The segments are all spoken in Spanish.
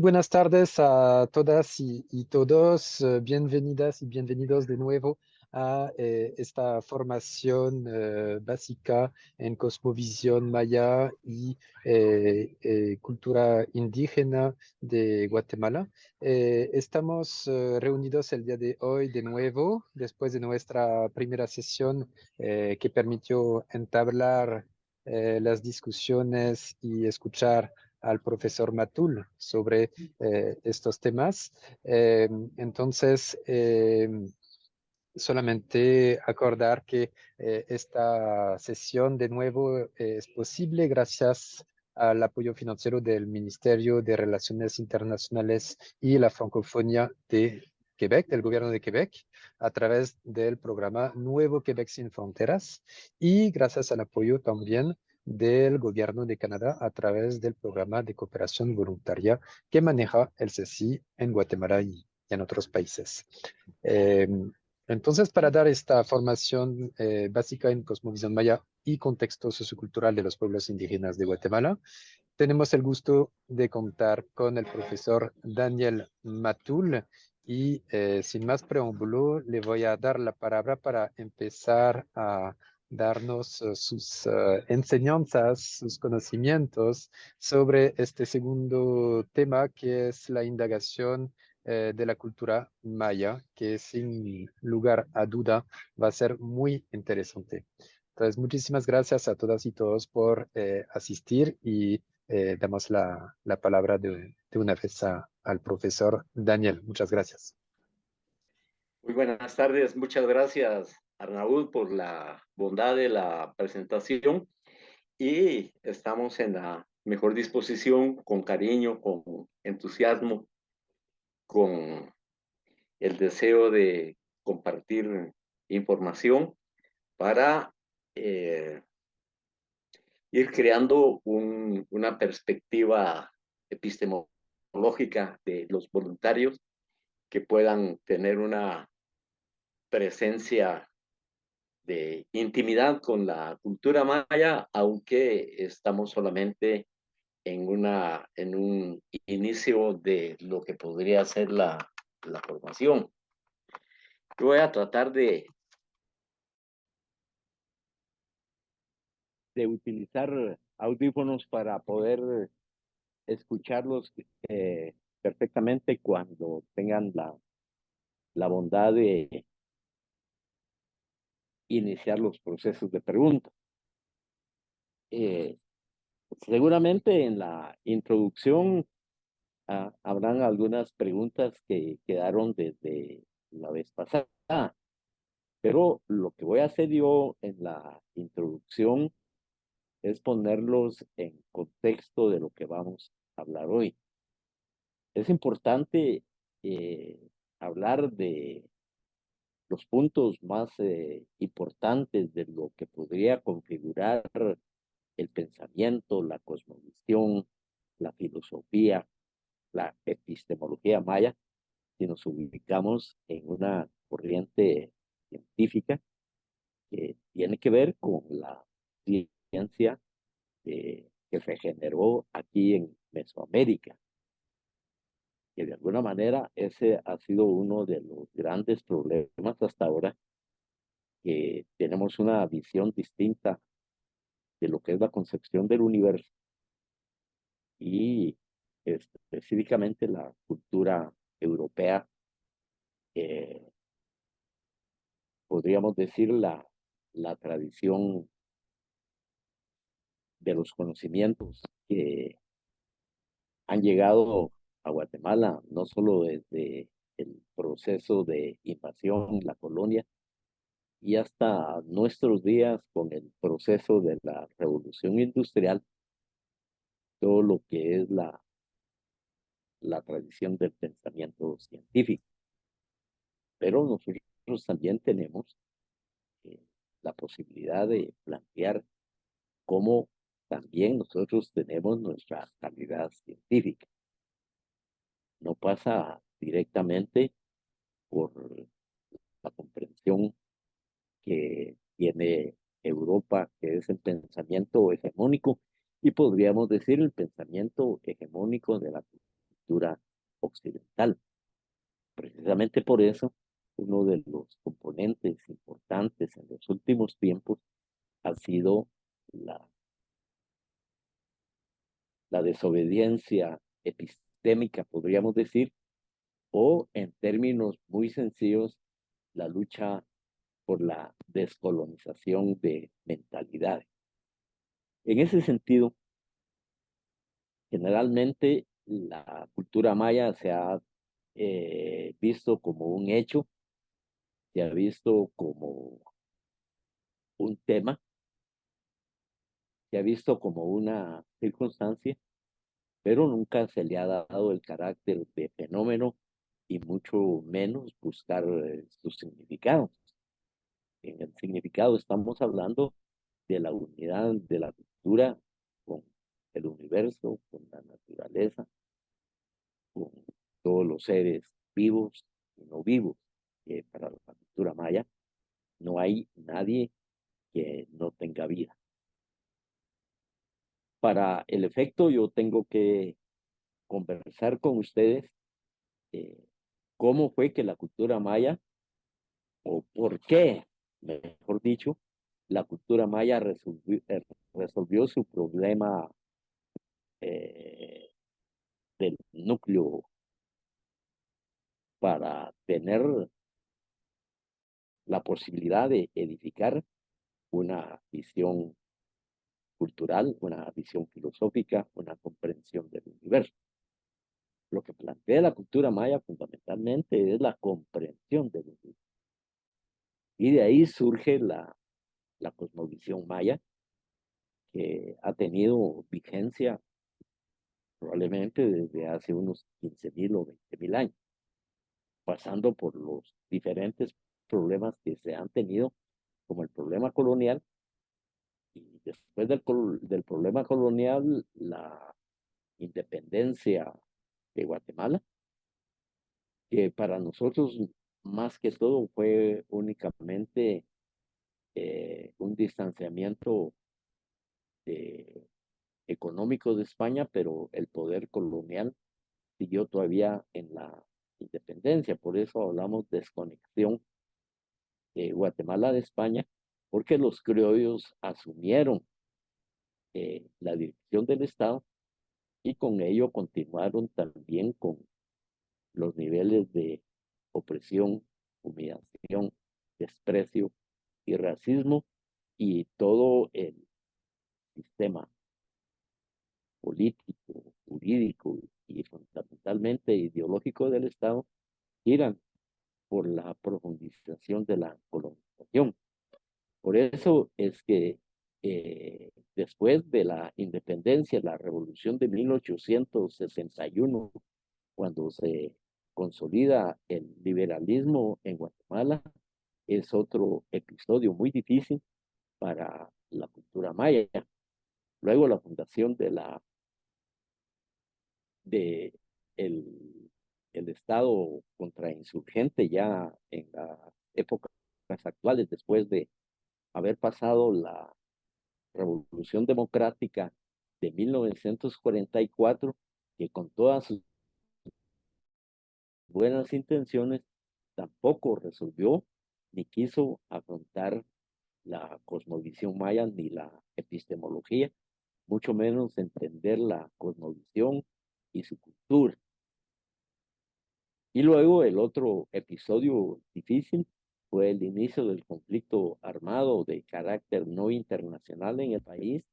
buenas tardes a todas y todos. Bienvenidas y bienvenidos de nuevo a esta formación básica en cosmovisión maya y cultura indígena de Guatemala. Estamos reunidos el día de hoy de nuevo, después de nuestra primera sesión que permitió entablar las discusiones y escuchar al profesor Matul sobre estos temas. Entonces, solamente acordar que esta sesión de nuevo es posible gracias al apoyo financiero del Ministerio de Relaciones Internacionales y la Francofonía de Quebec, del gobierno de Quebec, a través del programa Nuevo Quebec sin Fronteras y gracias al apoyo también del gobierno de Canadá a través del programa de cooperación voluntaria que maneja el CECI en Guatemala y en otros países. Eh, entonces, para dar esta formación básica en cosmovisión maya y contexto sociocultural de los pueblos indígenas de Guatemala, tenemos el gusto de contar con el profesor Daniel Matul y sin más preámbulo, le voy a dar la palabra para empezar a darnos sus enseñanzas, sus conocimientos sobre este segundo tema que es la indagación de la cultura maya, que sin lugar a duda va a ser muy interesante. Entonces, muchísimas gracias a todas y todos por asistir y damos la palabra de una vez al profesor Daniel. Muchas gracias. Muy buenas tardes, muchas gracias Arnaud por la bondad de la presentación y estamos en la mejor disposición, con cariño, con entusiasmo, con el deseo de compartir información para eh, ir creando una perspectiva epistemológica de los voluntarios que puedan tener una presencia de intimidad con la cultura maya, aunque estamos solamente en un inicio de lo que podría ser la formación. Yo voy a tratar de utilizar audífonos para poder escucharlos perfectamente cuando tengan la bondad de iniciar los procesos de pregunta. Eh, Seguramente en la introducción habrán algunas preguntas que quedaron desde la vez pasada, pero lo que voy a hacer yo en la introducción es ponerlos en contexto de lo que vamos a hablar hoy. Es importante hablar de los puntos más importantes de lo que podría configurar el pensamiento, la cosmovisión, la filosofía, la epistemología maya, si nos ubicamos en una corriente científica que tiene que ver con la ciencia que se generó aquí en Mesoamérica, que de alguna manera ese ha sido uno de los grandes problemas hasta ahora, que tenemos una visión distinta de lo que es la concepción del universo y específicamente la cultura europea, eh, podríamos decir la tradición de los conocimientos que han llegado a Guatemala, no solo desde el proceso de invasión, la colonia, y hasta nuestros días con el proceso de la revolución industrial, todo lo que es la tradición del pensamiento científico. Pero nosotros también tenemos eh, la posibilidad de plantear cómo también nosotros tenemos nuestra calidad científica. No pasa directamente por la comprensión que tiene Europa, que es el pensamiento hegemónico, y podríamos decir el pensamiento hegemónico de la cultura occidental. Precisamente por eso, uno de los componentes importantes en los últimos tiempos ha sido la, la desobediencia epistémica, podríamos decir, o en términos muy sencillos, la lucha por la descolonización de mentalidades. En ese sentido, generalmente la cultura maya se ha visto como un hecho, se ha visto como un tema, se ha visto como una circunstancia, pero nunca se le ha dado el carácter de fenómeno y mucho menos buscar sus significados. En el significado estamos hablando de la unidad de la cultura con el universo, con la naturaleza, con todos los seres vivos y no vivos. Para la cultura maya no hay nadie que no tenga vida. Para el efecto, yo tengo que conversar con ustedes eh, cómo fue que la cultura maya, o por qué, mejor dicho, la cultura maya resolvió su problema del núcleo para tener la posibilidad de edificar una visión cultural, una visión filosófica, una comprensión del universo. Lo que plantea la cultura maya fundamentalmente es la comprensión del universo. Y de ahí surge la cosmovisión maya, que ha tenido vigencia probablemente desde hace unos 15.000 o 20.000 años, pasando por los diferentes problemas que se han tenido, como el problema colonial, y después del problema colonial, la independencia de Guatemala, que para nosotros más que todo fue únicamente un distanciamiento de, económico de España, pero el poder colonial siguió todavía en la independencia. Por eso hablamos de desconexión de Guatemala de España, porque los criollos asumieron la dirección del Estado y con ello continuaron también con los niveles de opresión, humillación, desprecio y racismo y todo el sistema político, jurídico y fundamentalmente ideológico del Estado giran por la profundización de la colonización. Por eso es que después de la independencia, la revolución de 1861, cuando se consolida el liberalismo en Guatemala, es otro episodio muy difícil para la cultura maya. Luego la fundación de el Estado contrainsurgente ya en las épocas actuales, después de haber pasado la Revolución Democrática de 1944, que con todas sus buenas intenciones tampoco resolvió ni quiso afrontar la cosmovisión maya ni la epistemología, mucho menos entender la cosmovisión y su cultura. Y luego el otro episodio difícil fue el inicio del conflicto armado de carácter no internacional en el país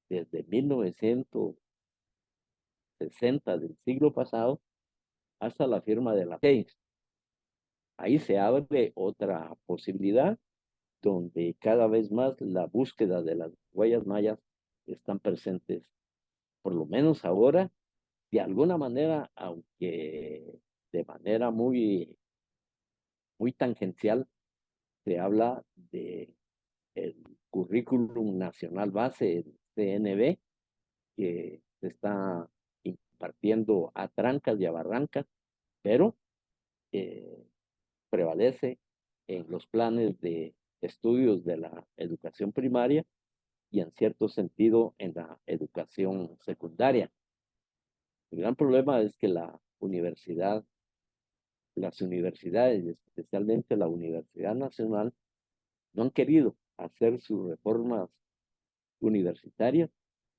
desde 1960 del siglo pasado hasta la firma de la paz. Ahí se abre otra posibilidad donde cada vez más la búsqueda de las huellas mayas están presentes, por lo menos ahora, de alguna manera, aunque de manera muy tangencial, se habla de el currículum nacional base, el CNB, que se está impartiendo a trancas y a barrancas, pero eh, prevalece en los planes de estudios de la educación primaria y en cierto sentido en la educación secundaria. El gran problema es que las universidades, especialmente la Universidad Nacional, no han querido hacer sus reformas universitarias,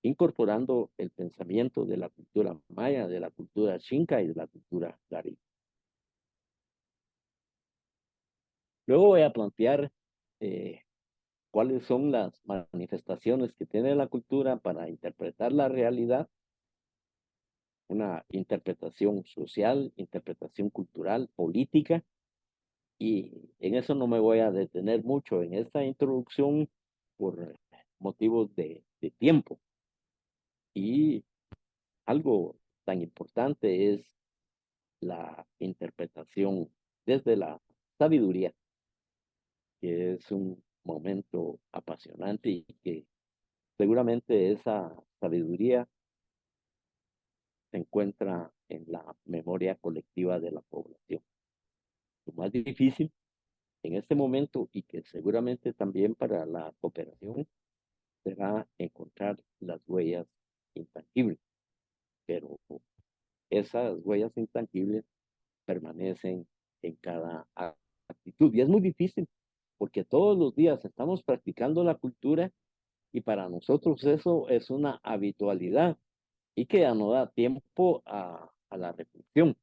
incorporando el pensamiento de la cultura maya, de la cultura xinca y de la cultura cari. Luego voy a plantear eh, cuáles son las manifestaciones que tiene la cultura para interpretar la realidad, una interpretación social, interpretación cultural, política, y en eso no me voy a detener mucho en esta introducción por motivos de tiempo. Y algo tan importante es la interpretación desde la sabiduría, que es un momento apasionante y que seguramente esa sabiduría se encuentra en la memoria colectiva de la población. Lo más difícil en este momento y que seguramente también para la cooperación será encontrar las huellas intangibles, pero esas huellas intangibles permanecen en cada actitud. Y es muy difícil porque todos los días estamos practicando la cultura y para nosotros eso es una habitualidad y que ya no da tiempo a la reflexión,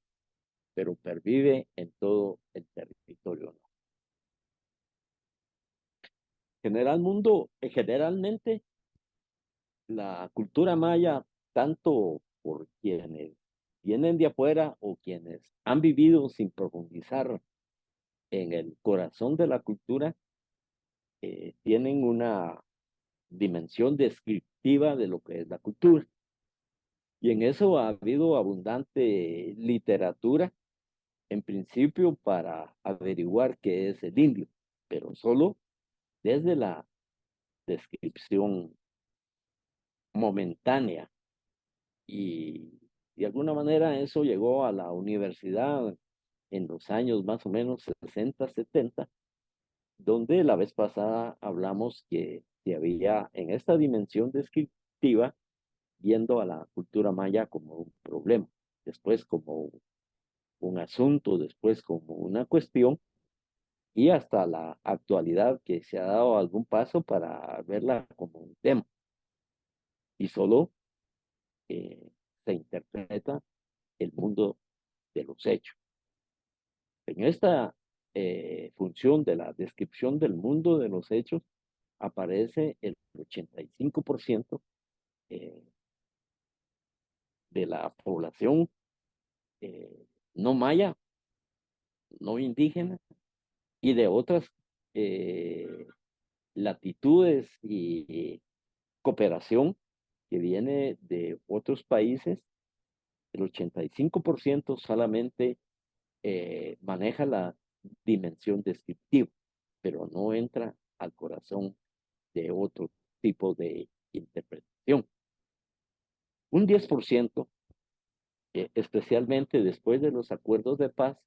pero pervive en todo el territorio, ¿no? Generalmente la cultura maya, tanto por quienes vienen de afuera o quienes han vivido sin profundizar en el corazón de la cultura, tienen una dimensión descriptiva de lo que es la cultura. Y en eso ha habido abundante literatura, en principio para averiguar qué es el indio, pero solo desde la descripción momentánea. Y de alguna manera eso llegó a la universidad en los años más o menos 60, 70, donde la vez pasada hablamos que había en esta dimensión descriptiva, viendo a la cultura maya como un problema, después como un asunto, después como una cuestión, y hasta la actualidad que se ha dado algún paso para verla como un tema. Y solo se interpreta el mundo de los hechos. En esta función de la descripción del mundo de los hechos aparece el 85% eh, de la población eh, no maya, no indígena, y de otras eh, latitudes y cooperación que viene de otros países. El 85% solamente maneja la dimensión descriptiva, pero no entra al corazón de otro tipo de interpretación. Un 10%, especialmente después de los acuerdos de paz,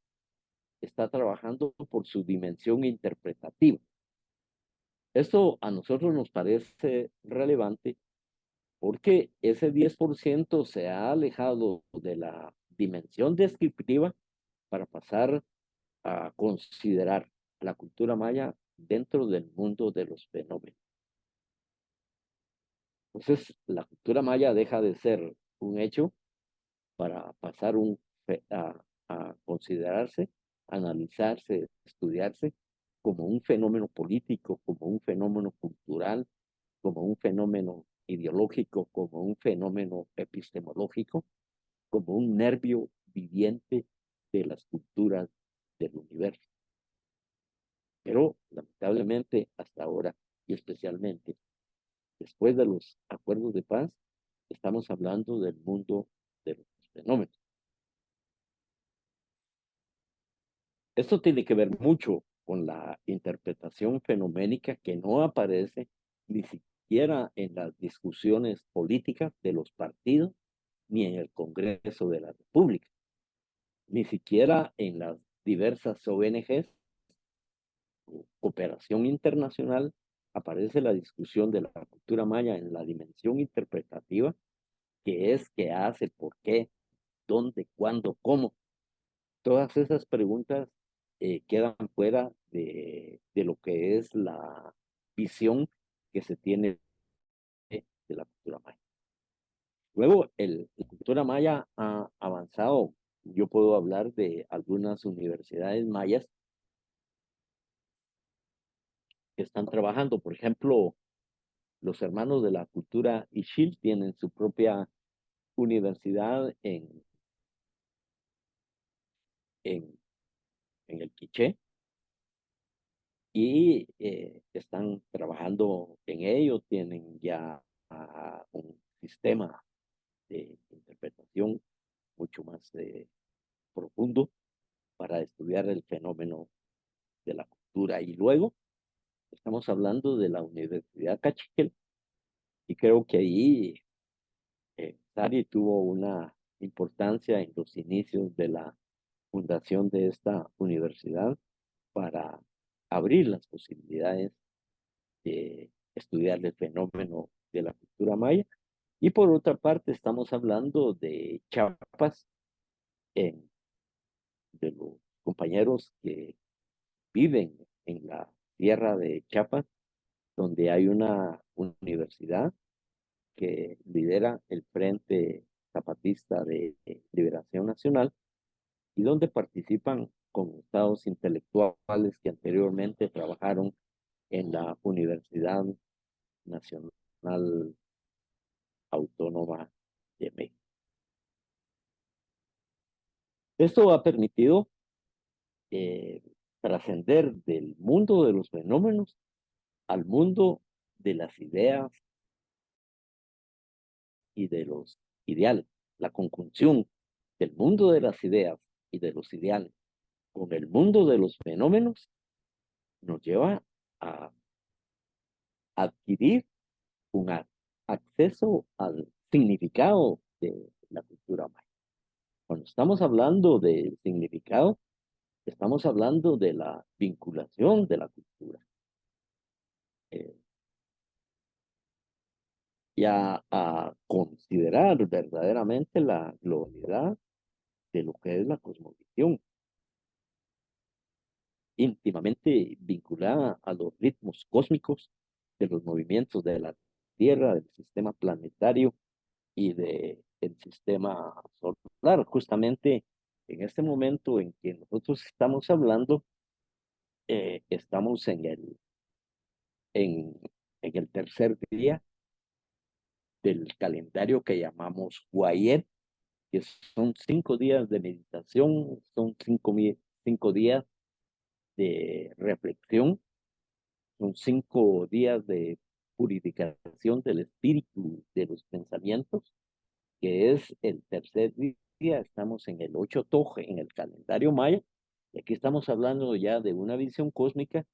está trabajando por su dimensión interpretativa. Esto a nosotros nos parece relevante porque ese 10% se ha alejado de la dimensión descriptiva para pasar a considerar la cultura maya dentro del mundo de los fenómenos. Entonces, la cultura maya deja de ser un hecho para pasar a considerarse, analizarse, estudiarse como un fenómeno político, como un fenómeno cultural, como un fenómeno ideológico, como un fenómeno epistemológico, como un nervio viviente de las culturas del universo. Pero lamentablemente hasta ahora, y especialmente después de los acuerdos de paz, estamos hablando del mundo de los fenómenos. Esto tiene que ver mucho con la interpretación fenoménica que no aparece ni siquiera en las discusiones políticas de los partidos, ni en el Congreso de la República, ni siquiera en las diversas ONGs o cooperación internacional aparece la discusión de la cultura maya en la dimensión interpretativa, que es qué hace, por qué, dónde, cuándo, cómo. Todas esas preguntas quedan fuera de lo que es la visión que se tiene de la cultura maya. Luego, la cultura maya ha avanzado. Yo puedo hablar de algunas universidades mayas que están trabajando. Por ejemplo, los hermanos de la cultura Ixil tienen su propia universidad en, en el Quiché y están trabajando en ello. Tienen ya un sistema de interpretación mucho más profundo para estudiar el fenómeno de la cultura. Y luego estamos hablando de la Universidad Cachiquel, y creo que ahí Sari tuvo una importancia en los inicios de la fundación de esta universidad para abrir las posibilidades de estudiar el fenómeno de la cultura maya. Y por otra parte, estamos hablando de Chiapas, de los compañeros que viven en la tierra de Chiapas, donde hay una universidad que lidera el Frente Zapatista de Liberación Nacional y donde participan connotados intelectuales que anteriormente trabajaron en la Universidad Nacional Autónoma de México. Esto ha permitido eh, trascender del mundo de los fenómenos al mundo de las ideas y de los ideales. La conjunción del mundo de las ideas y de los ideales con el mundo de los fenómenos nos lleva a adquirir un acceso al significado de la cultura maya. Cuando estamos hablando del significado, estamos hablando de la vinculación de la cultura. Eh, y a considerar verdaderamente la globalidad de lo que es la cosmovisión, íntimamente vinculada a los ritmos cósmicos de los movimientos de la Tierra, del sistema planetario y del sistema solar. Justamente en este momento en que nosotros estamos hablando, estamos en, en el tercer día del calendario que llamamos Guayet, que son 5 días de meditación, son 5 días de reflexión, son 5 días de purificación del espíritu, de los pensamientos, que es el tercer día. Estamos en el 8 Toje, en el calendario maya, y aquí estamos hablando ya de una visión cósmica.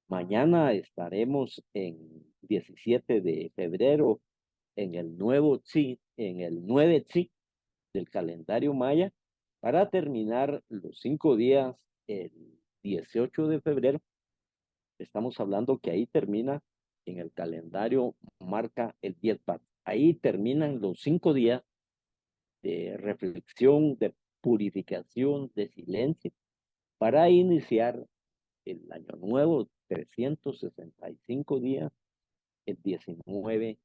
Mañana estaremos en 17 de febrero, en el nuevo Tzi, en el 9 Tzi del calendario maya, para terminar los 5 días el 18 de febrero. Estamos hablando que ahí termina, en el calendario marca el 10 Bat. Ahí terminan los 5 días de reflexión, de purificación, de silencio, para iniciar el año nuevo, 365 días, el 19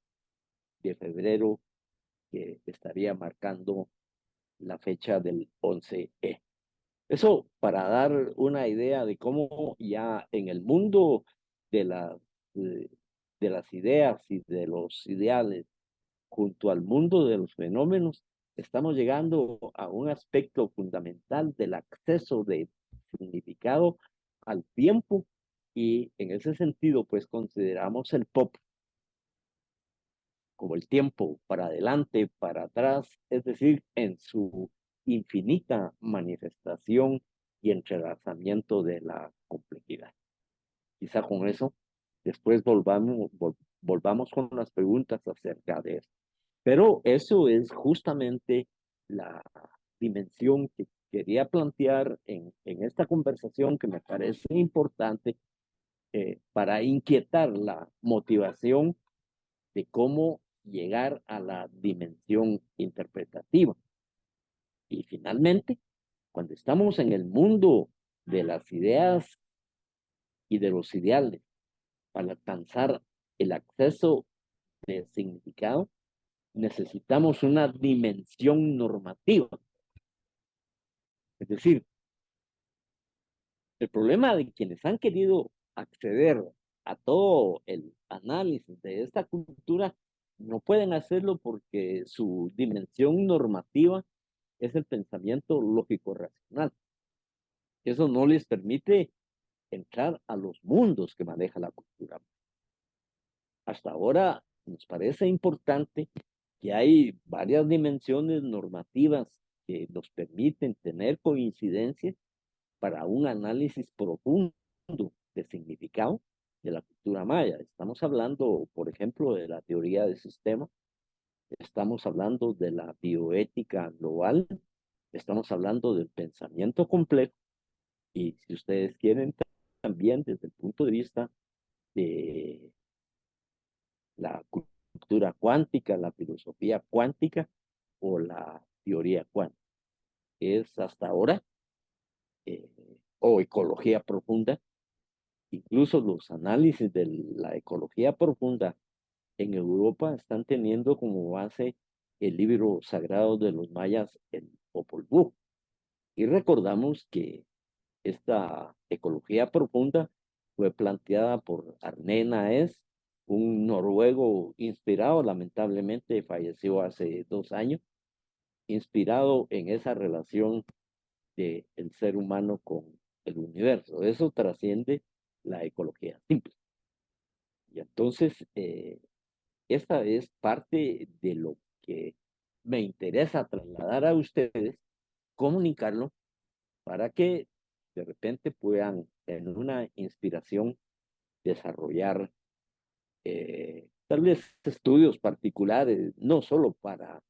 de febrero, que estaría marcando la fecha del 11E. Eso para dar una idea de cómo ya en el mundo de, la, de, de las ideas y de los ideales, junto al mundo de los fenómenos, estamos llegando a un aspecto fundamental del acceso de significado al tiempo, y en ese sentido pues consideramos el pop como el tiempo para adelante, para atrás, es decir, en su infinita manifestación y entrelazamiento de la complejidad. Quizá con eso después volvamos con las preguntas acerca de eso. Pero eso es justamente la dimensión que quería plantear en esta conversación, que me parece importante para inquietar la motivación de cómo llegar a la dimensión interpretativa. Y finalmente, cuando estamos en el mundo de las ideas y de los ideales para alcanzar el acceso de significado, necesitamos una dimensión normativa. Es decir, el problema de quienes han querido acceder a todo el análisis de esta cultura no pueden hacerlo porque su dimensión normativa es el pensamiento lógico racional. Eso no les permite entrar a los mundos que maneja la cultura. Hasta ahora nos parece importante que hay varias dimensiones normativas que nos permiten tener coincidencias para un análisis profundo de significado de la cultura maya. Estamos hablando, por ejemplo, de la teoría de sistemas, estamos hablando de la bioética global, estamos hablando del pensamiento complejo y si ustedes quieren también desde el punto de vista de la cultura cuántica, la filosofía cuántica o la teoría cuántica. Es hasta ahora, eh, o ecología profunda, incluso los análisis de la ecología profunda en Europa están teniendo como base el libro sagrado de los mayas, el Popol Vuh. Y recordamos que esta ecología profunda fue planteada por Arne Naes, un noruego inspirado, lamentablemente falleció hace 2 años, inspirado en esa relación del ser humano con el universo. Eso trasciende la ecología simple. Y entonces, esta es parte de lo que me interesa trasladar a ustedes, comunicarlo, para que de repente puedan, en una inspiración, desarrollar tal vez estudios particulares, no solo para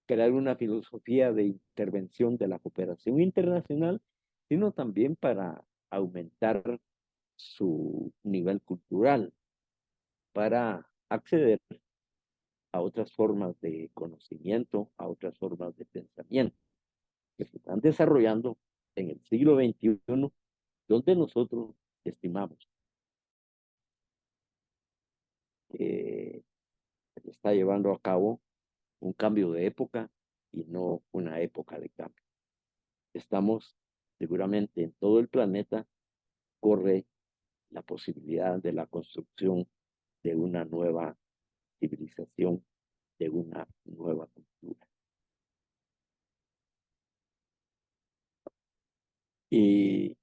crear una filosofía de intervención de la cooperación internacional, sino también para aumentar su nivel cultural, para acceder a otras formas de conocimiento, a otras formas de pensamiento que se están desarrollando en el siglo XXI, donde nosotros estimamos que se está llevando a cabo un cambio de época y no una época de cambio. Estamos seguramente en todo el planeta, corre la posibilidad de la construcción de una nueva civilización, de una nueva cultura. Y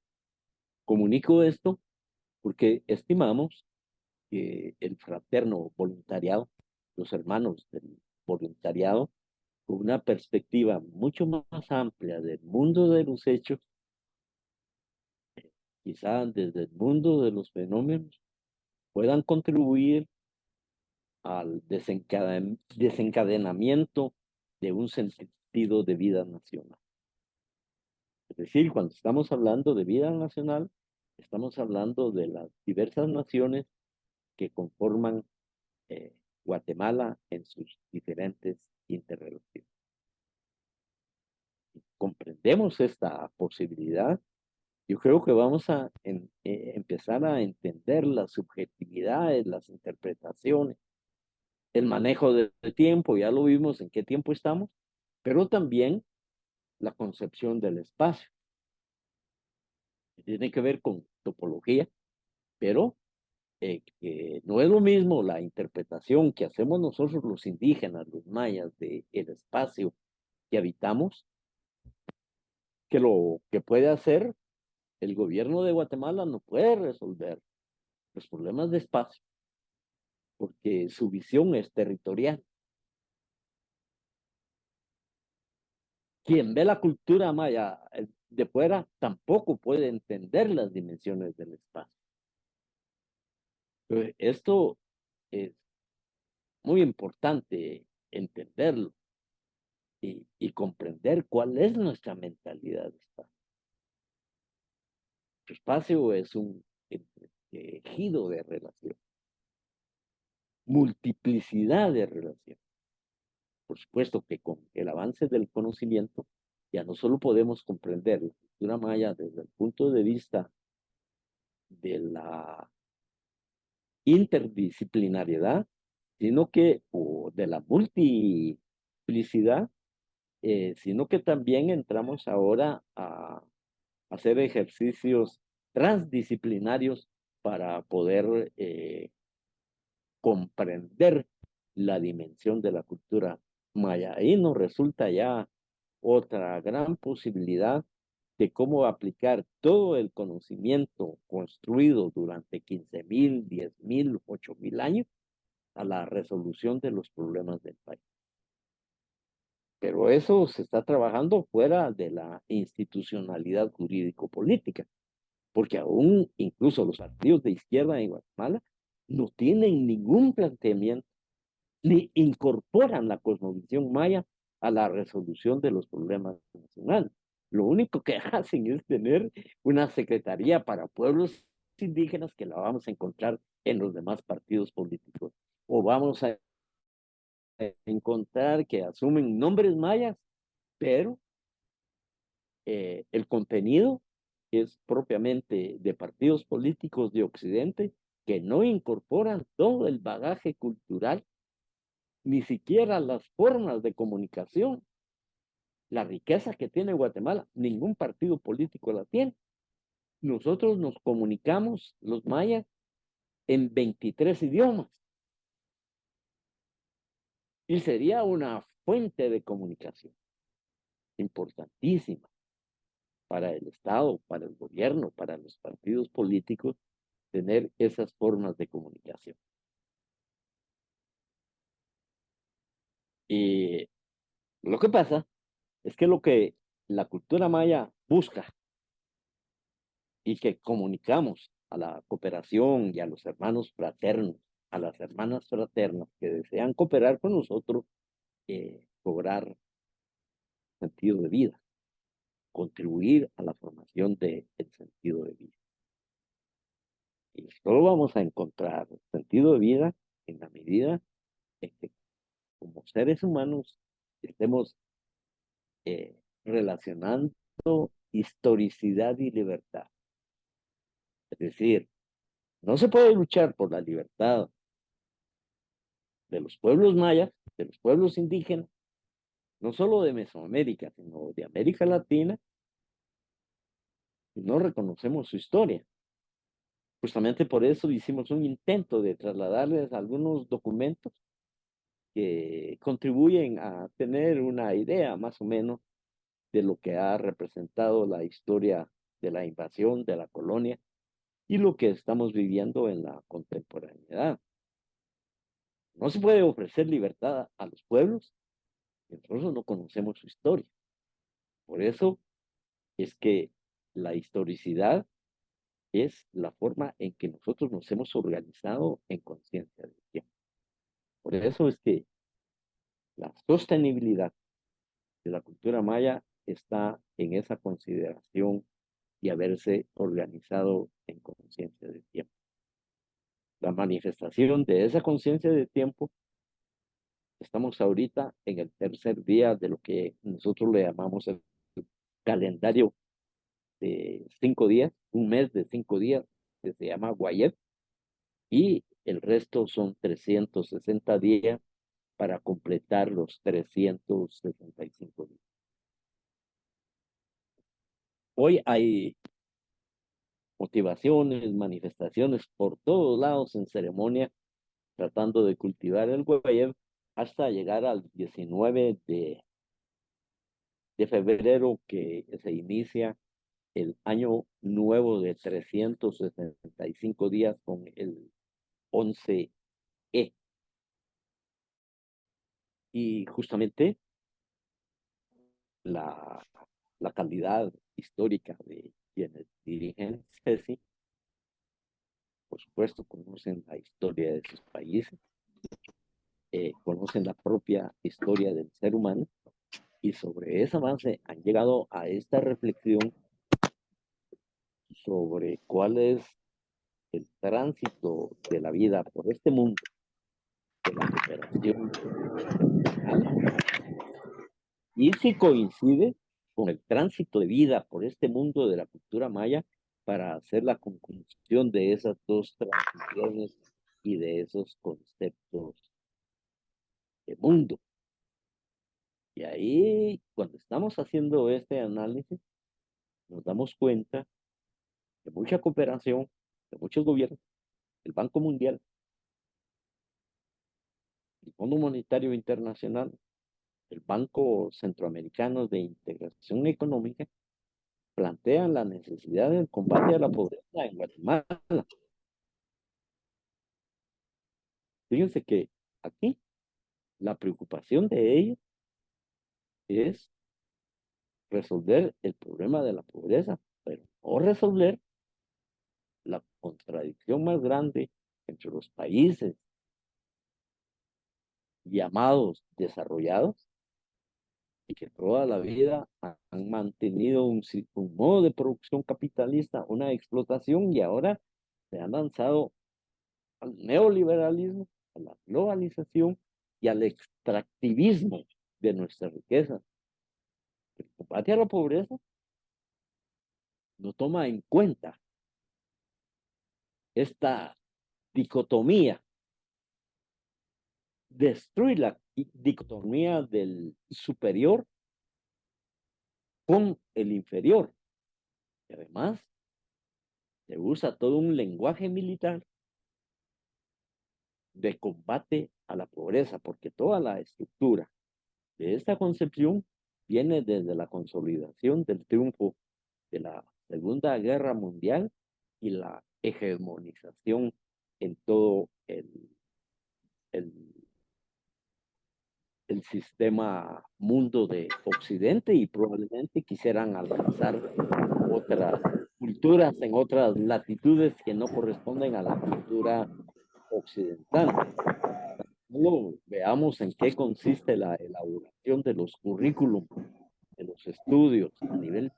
comunico esto porque estimamos que el fraterno voluntariado, los hermanos del voluntariado, con una perspectiva mucho más amplia del mundo de los hechos, quizá desde el mundo de los fenómenos, puedan contribuir al desencadenamiento de un sentido de vida nacional. Es decir, cuando estamos hablando de vida nacional, estamos hablando de las diversas naciones que conforman Guatemala en sus diferentes interrelaciones. Comprendemos esta posibilidad, yo creo que vamos a empezar a entender las subjetividades, las interpretaciones, el manejo del tiempo, ya lo vimos en qué tiempo estamos, pero también la concepción del espacio. Tiene que ver con topología, pero que no es lo mismo la interpretación que hacemos nosotros los indígenas, los mayas, del espacio que habitamos, que lo que puede hacer el gobierno de Guatemala. No puede resolver los problemas de espacio porque su visión es territorial. Quien ve la cultura maya de fuera tampoco puede entender las dimensiones del espacio. Esto es muy importante entenderlo y comprender cuál es nuestra mentalidad de espacio. El espacio es un tejido de relación, multiplicidad de relaciones. Por supuesto que con el avance del conocimiento ya no solo podemos comprender la cultura maya desde el punto de vista de la interdisciplinariedad, sino que, o de la multiplicidad, sino que también entramos ahora a hacer ejercicios transdisciplinarios para poder comprender la dimensión de la cultura maya. Ahí nos resulta ya otra gran posibilidad de cómo aplicar todo el conocimiento construido durante 15,000, 10,000, 8,000 años a la resolución de los problemas del país. Pero eso se está trabajando fuera de la institucionalidad jurídico-política, porque aún incluso los partidos de izquierda en Guatemala no tienen ningún planteamiento ni incorporan la cosmovisión maya a la resolución de los problemas nacionales. Lo único que hacen es tener una secretaría para pueblos indígenas que la vamos a encontrar en los demás partidos políticos. O vamos a encontrar que asumen nombres mayas, pero el contenido es propiamente de partidos políticos de Occidente que no incorporan todo el bagaje cultural, ni siquiera las formas de comunicación. La riqueza que tiene Guatemala, ningún partido político la tiene. Nosotros nos comunicamos, los mayas, en 23 idiomas. Y sería una fuente de comunicación importantísima para el Estado, para el gobierno, para los partidos políticos, tener esas formas de comunicación. Y lo que pasa es que lo que la cultura maya busca y que comunicamos a la cooperación y a los hermanos fraternos, a las hermanas fraternas que desean cooperar con nosotros, cobrar sentido de vida, contribuir a la formación del sentido de vida. Y solo vamos a encontrar sentido de vida en la medida en que como seres humanos estemos relacionando historicidad y libertad. Es decir, no se puede luchar por la libertad de los pueblos mayas, de los pueblos indígenas, no solo de Mesoamérica, sino de América Latina, si no reconocemos su historia. Justamente por eso hicimos un intento de trasladarles algunos documentos que contribuyen a tener una idea más o menos de lo que ha representado la historia de la invasión, de la colonia y lo que estamos viviendo en la contemporaneidad. No se puede ofrecer libertad a los pueblos si nosotros no conocemos su historia. Por eso es que la historicidad es la forma en que nosotros nos hemos organizado en conciencia del tiempo. Por eso es que la sostenibilidad de la cultura maya está en esa consideración y haberse organizado en conciencia del tiempo. La manifestación de esa conciencia del tiempo, estamos ahorita en el tercer día de lo que nosotros le llamamos el calendario de 5 días, un mes de 5 días, que se llama Guayet, y el resto son 360 días para completar los 365 días. Hoy hay motivaciones, manifestaciones por todos lados en ceremonia, tratando de cultivar el Guayeb hasta llegar al 19 de febrero, que se inicia el año nuevo de 365 días con el 11E. Y justamente la, la calidad histórica de quienes dirigen CECI, por supuesto, conocen la historia de sus países, conocen la propia historia del ser humano, y sobre esa base han llegado a esta reflexión sobre cuál es el tránsito de la vida por este mundo, de la cooperación internacional, y si coincide con el tránsito de vida por este mundo de la cultura maya para hacer la conclusión de esas dos transiciones y de esos conceptos de mundo. Y ahí, cuando estamos haciendo este análisis, nos damos cuenta de mucha cooperación de muchos gobiernos, el Banco Mundial, el Fondo Monetario Internacional, el Banco Centroamericano de Integración Económica, plantean la necesidad del combate a la pobreza en Guatemala. Fíjense que aquí la preocupación de ellos es resolver el problema de la pobreza, pero no resolver la contradicción más grande entre los países llamados desarrollados y que toda la vida han mantenido un modo de producción capitalista, una explotación, y ahora se han lanzado al neoliberalismo, a la globalización y al extractivismo de nuestra riqueza. El combate a la pobreza no toma en cuenta esta dicotomía, destruir la dicotomía del superior con el inferior. Y además, se usa todo un lenguaje militar de combate a la pobreza, porque toda la estructura de esta concepción viene desde la consolidación del triunfo de la Segunda Guerra Mundial y la hegemonización en todo el, el sistema mundo de Occidente, y probablemente quisieran alcanzar otras culturas en otras latitudes que no corresponden a la cultura occidental. Solo veamos en qué consiste la elaboración de los currículum, de los estudios a nivel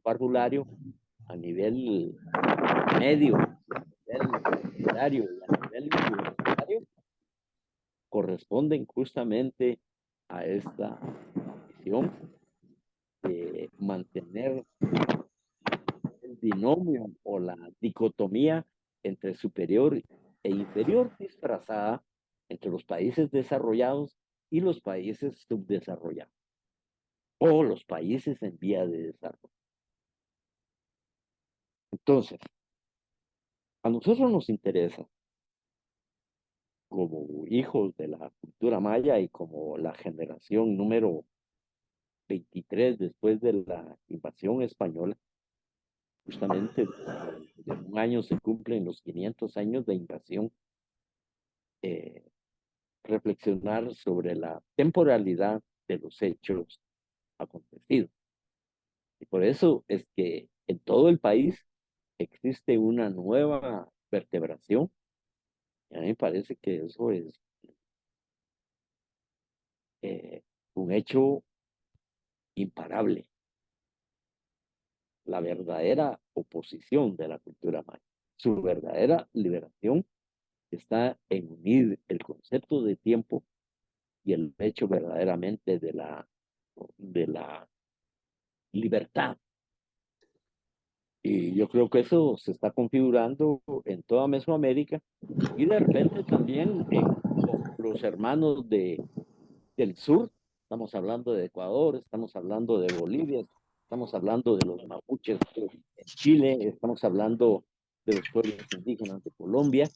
parvulario, a nivel medio, a nivel secundario y a nivel universitario, corresponden justamente a esta visión de mantener el binomio o la dicotomía entre superior e inferior, disfrazada entre los países desarrollados y los países subdesarrollados, o los países en vía de desarrollo. Entonces, a nosotros nos interesa, como hijos de la cultura maya y como la generación número 23 después de la invasión española, justamente de un año se cumplen los 500 años de invasión, reflexionar sobre la temporalidad de los hechos acontecidos. Y por eso es que en todo el país existe una nueva vertebración. Y a mí me parece que eso es un hecho imparable, la verdadera oposición de la cultura maya. Su verdadera liberación está en unir el concepto de tiempo y el hecho verdaderamente de la libertad. Y yo creo que eso se está configurando en toda Mesoamérica y de repente también en los hermanos del sur. Estamos hablando de Ecuador, estamos hablando de Bolivia, estamos hablando de los mapuches en Chile, estamos hablando de los pueblos indígenas de Colombia,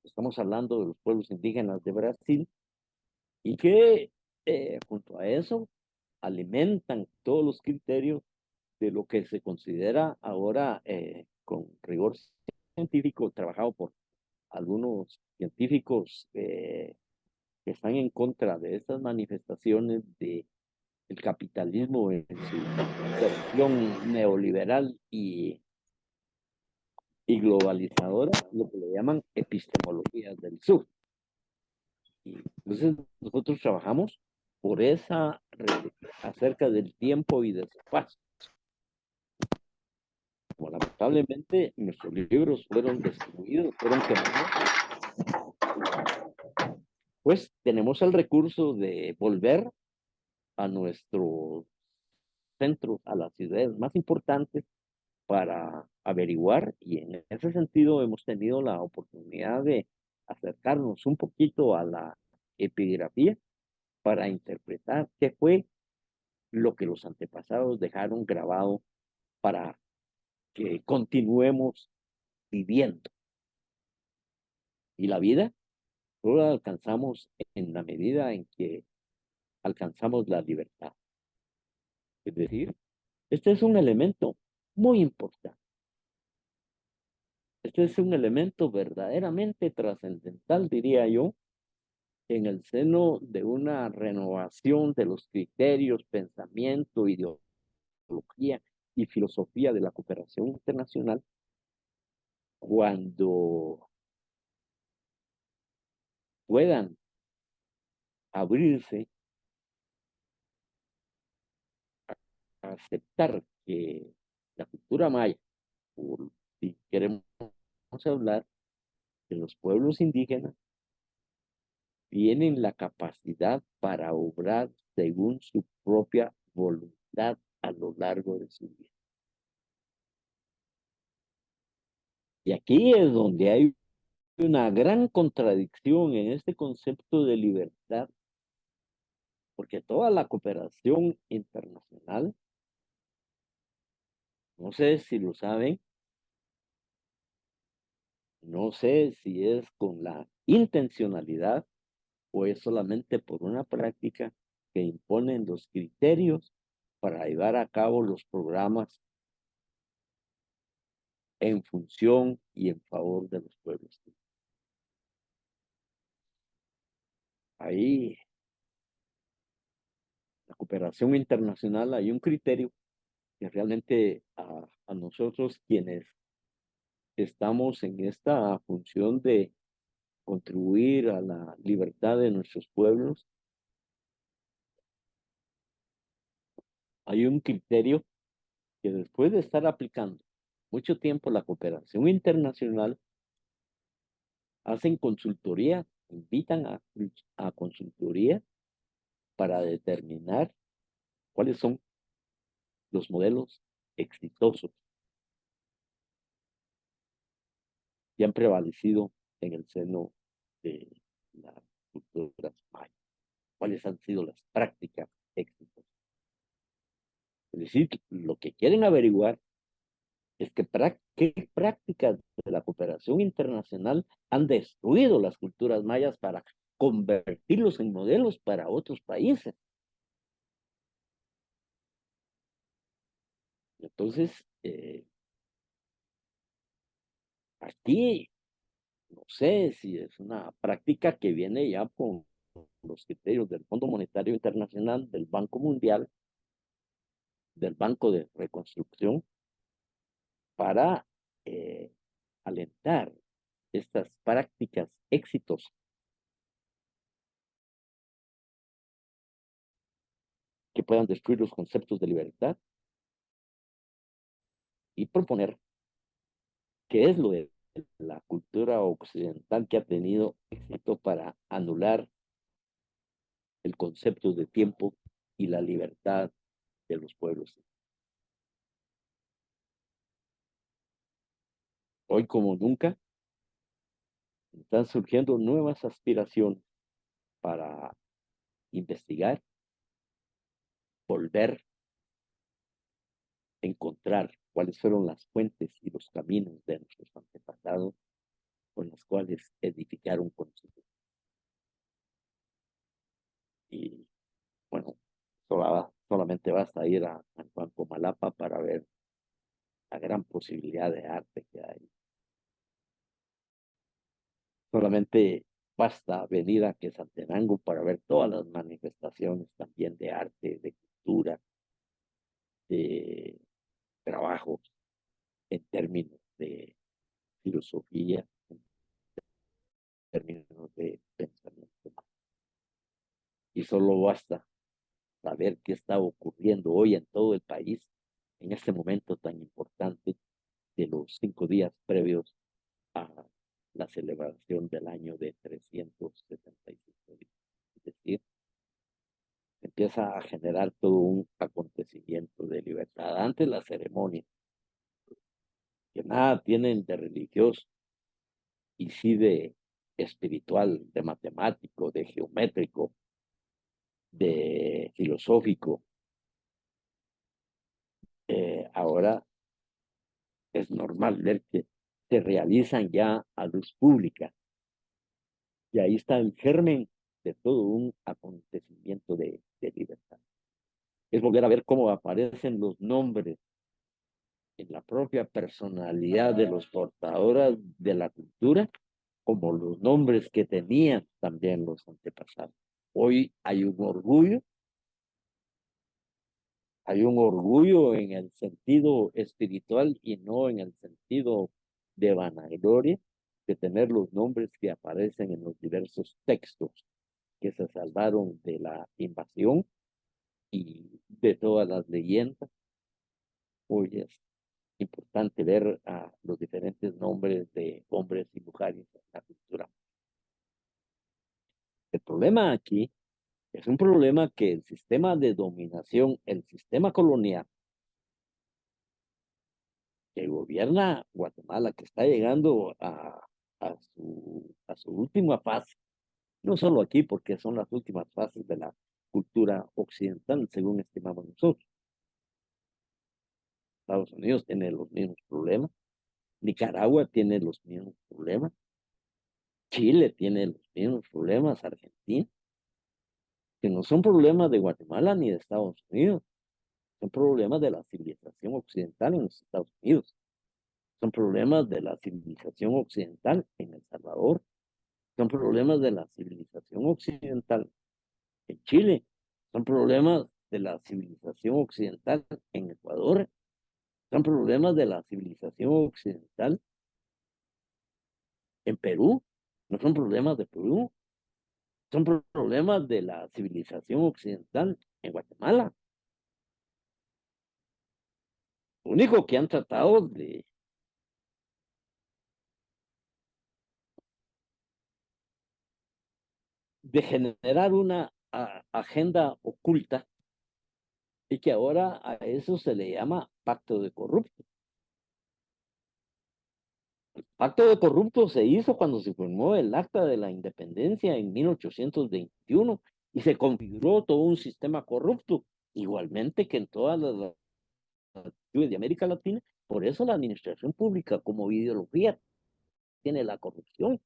estamos hablando de los pueblos indígenas de Brasil, y que junto a eso alimentan todos los criterios de lo que se considera ahora con rigor científico, trabajado por algunos científicos que están en contra de estas manifestaciones de el capitalismo en su versión neoliberal y globalizadora, lo que le llaman epistemologías del sur. Y entonces nosotros trabajamos por esa acerca del tiempo y de su paso. Como lamentablemente nuestros libros fueron destruidos, fueron quemados, pues tenemos el recurso de volver a nuestros centros, a las ciudades más importantes para averiguar, y en ese sentido hemos tenido la oportunidad de acercarnos un poquito a la epigrafía para interpretar qué fue lo que los antepasados dejaron grabado para que continuemos viviendo. Y la vida solo la alcanzamos en la medida en que alcanzamos la libertad. Es decir, este es un elemento muy importante. Este es un elemento verdaderamente trascendental, diría yo, en el seno de una renovación de los criterios, pensamiento, ideología y filosofía de la cooperación internacional, cuando puedan abrirse a aceptar que la cultura maya, por si queremos hablar de los pueblos indígenas, tienen la capacidad para obrar según su propia voluntad a lo largo de su vida. Y aquí es donde hay una gran contradicción en este concepto de libertad, porque toda la cooperación internacional, no sé si lo saben, no sé si es con la intencionalidad o es solamente por una práctica que imponen los criterios para llevar a cabo los programas en función y en favor de los pueblos. Ahí, la cooperación internacional, hay un criterio que realmente a nosotros quienes estamos en esta función de contribuir a la libertad de nuestros pueblos, hay un criterio que después de estar aplicando mucho tiempo la cooperación internacional, hacen consultoría, invitan a consultoría para determinar cuáles son los modelos exitosos que han prevalecido en el seno de las culturas mayas, cuáles han sido las prácticas exitosas. Es decir, lo que quieren averiguar es que qué prácticas de la cooperación internacional han destruido las culturas mayas para convertirlos en modelos para otros países. Entonces, aquí no sé si es una práctica que viene ya con los criterios del Fondo Monetario Internacional, del Banco Mundial, del Banco de Reconstrucción, para alentar estas prácticas exitosas que puedan destruir los conceptos de libertad y proponer qué es lo de la cultura occidental que ha tenido éxito para anular el concepto de tiempo y la libertad de los pueblos. Hoy como nunca están surgiendo nuevas aspiraciones para investigar, volver, encontrar cuáles fueron las fuentes y los caminos de nuestros antepasados con las cuales edificaron conocimiento. Y bueno, solamente basta ir a Comalapa para ver la gran posibilidad de arte que hay. Solamente basta venir a Quetzaltenango para ver todas las manifestaciones también de arte, de cultura, de trabajo en términos de filosofía, en términos de pensamiento. Y solo basta saber qué está ocurriendo hoy en todo el país en este momento tan importante de los 5 días previos a la celebración del año de 375 días. Es decir, empieza a generar todo un acontecimiento de libertad. Antes la ceremonia, que nada tienen de religioso y sí de espiritual, de matemático, de geométrico, de filosófico. Ahora es normal ver que se realizan ya a luz pública. Y ahí está el germen de todo un acontecimiento de libertad. Es volver a ver cómo aparecen los nombres en la propia personalidad de los portadores de la cultura, como los nombres que tenían también los antepasados. Hoy hay un orgullo en el sentido espiritual y no en el sentido de vanagloria, de tener los nombres que aparecen en los diversos textos que se salvaron de la invasión y de todas las leyendas. Hoy es importante ver a los diferentes nombres de hombres y mujeres en la cultura. El problema aquí es un problema que el sistema de dominación, el sistema colonial que gobierna Guatemala, que está llegando a su última fase, no solo aquí, porque son las últimas fases de la cultura occidental, según estimamos nosotros. Estados Unidos tiene los mismos problemas, Nicaragua tiene los mismos problemas, Chile tiene los mismos problemas, Argentina, que no son problemas de Guatemala ni de Estados Unidos, son problemas de la civilización occidental en los Estados Unidos, son problemas de la civilización occidental en El Salvador, son problemas de la civilización occidental en Chile, son problemas de la civilización occidental en Ecuador, son problemas de la civilización occidental en Perú, no son problemas de Perú, son problemas de la civilización occidental en Guatemala. Lo único que han tratado de generar una agenda oculta y que ahora a eso se le llama pacto de corruptos. El pacto de corruptos se hizo cuando se firmó el Acta de la Independencia en 1821 y se configuró todo un sistema corrupto, igualmente que en todas las latitudes de América Latina. Por eso la administración pública como ideología tiene la corrupción.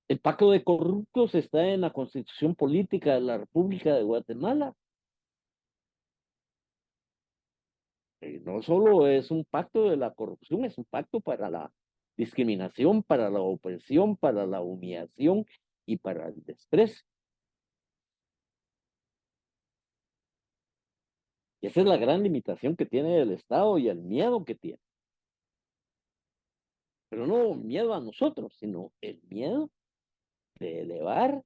El pacto de corruptos está en la Constitución Política de la República de Guatemala. No solo es un pacto de la corrupción, es un pacto para la discriminación, para la opresión, para la humillación y para el desprecio. Y esa es la gran limitación que tiene el Estado y el miedo que tiene. Pero no miedo a nosotros, sino el miedo de elevar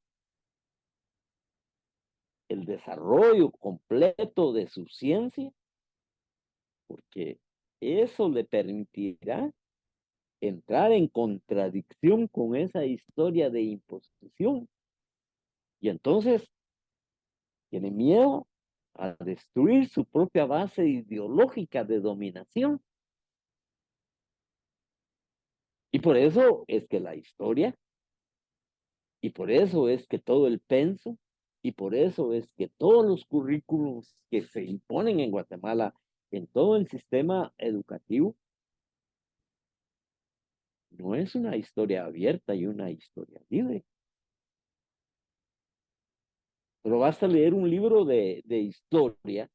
el desarrollo completo de su ciencia, porque eso le permitirá entrar en contradicción con esa historia de imposición. Y entonces tiene miedo a destruir su propia base ideológica de dominación. Y por eso es que la historia, y por eso es que todo el penso, y por eso es que todos los currículos que se imponen en Guatemala, en todo el sistema educativo, no es una historia abierta y una historia libre. Pero basta leer un libro de historia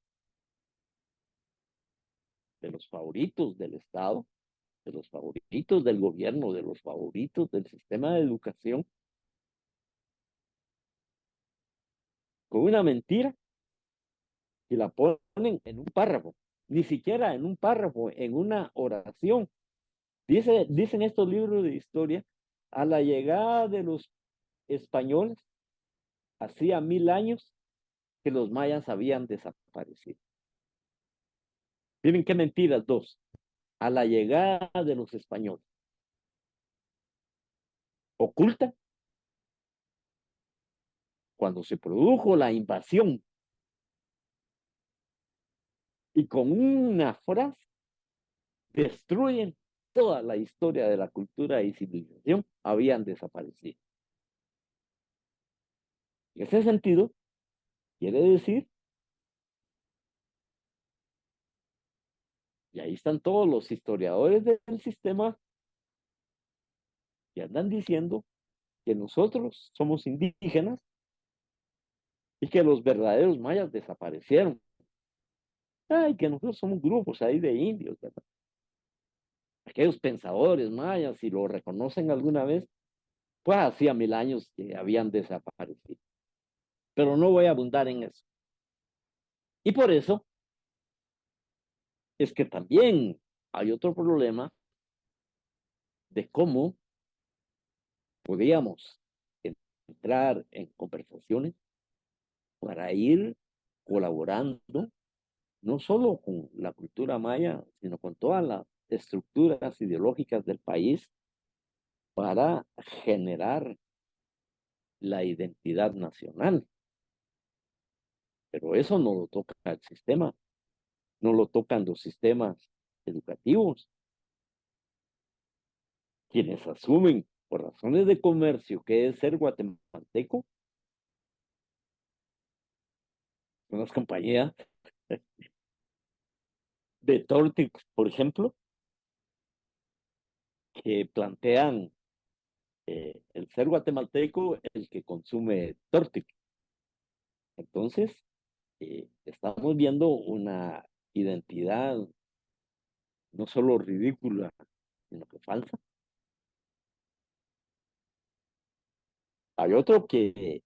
de los favoritos del Estado, de los favoritos del gobierno, de los favoritos del sistema de educación, con una mentira y la ponen en un párrafo, ni siquiera en un párrafo, en una oración. Dicen estos libros de historia, a la llegada de los españoles, hacía 1000 años que los mayas habían desaparecido. Miren qué mentiras, dos. A la llegada de los españoles. Oculta cuando se produjo la invasión y con una frase destruyen toda la historia de la cultura y civilización, habían desaparecido. En ese sentido, quiere decir, y ahí están todos los historiadores del sistema que andan diciendo que nosotros somos indígenas y que los verdaderos mayas desaparecieron. Ay, que nosotros somos grupos ahí de indios, ¿verdad? Aquellos pensadores mayas, si lo reconocen alguna vez, pues hacía 1000 años que habían desaparecido. Pero no voy a abundar en eso. Y por eso es que también hay otro problema de cómo podíamos entrar en conversaciones para ir colaborando, no solo con la cultura maya, sino con todas las estructuras ideológicas del país para generar la identidad nacional. Pero eso no lo toca el sistema, no lo tocan los sistemas educativos, quienes asumen por razones de comercio que es ser guatemalteco, son las compañías de Tortix, por ejemplo, que plantean el ser guatemalteco el que consume Tortix. Entonces, estamos viendo una identidad no solo ridícula, sino que falsa. Hay otro que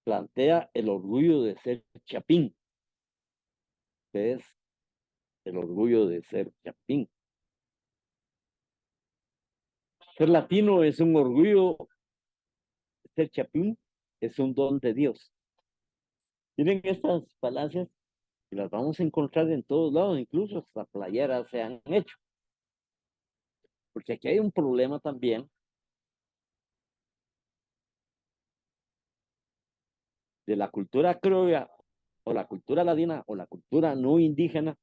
plantea el orgullo de ser chapín, que es el orgullo de ser chapín. Ser latino es un orgullo, ser chapín es un don de Dios. Miren estas falacias y las vamos a encontrar en todos lados, incluso hasta playeras se han hecho. Porque aquí hay un problema también de la cultura criolla o la cultura ladina o la cultura no indígena.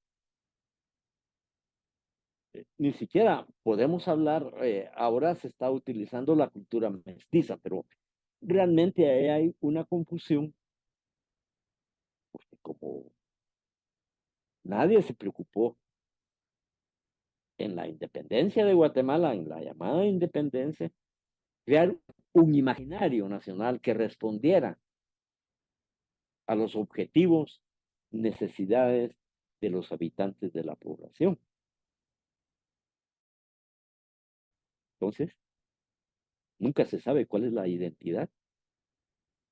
Ni siquiera podemos hablar, ahora se está utilizando la cultura mestiza, pero realmente ahí hay una confusión, porque como nadie se preocupó en la independencia de Guatemala, en la llamada independencia, crear un imaginario nacional que respondiera a los objetivos, necesidades de los habitantes de la población. Entonces, nunca se sabe cuál es la identidad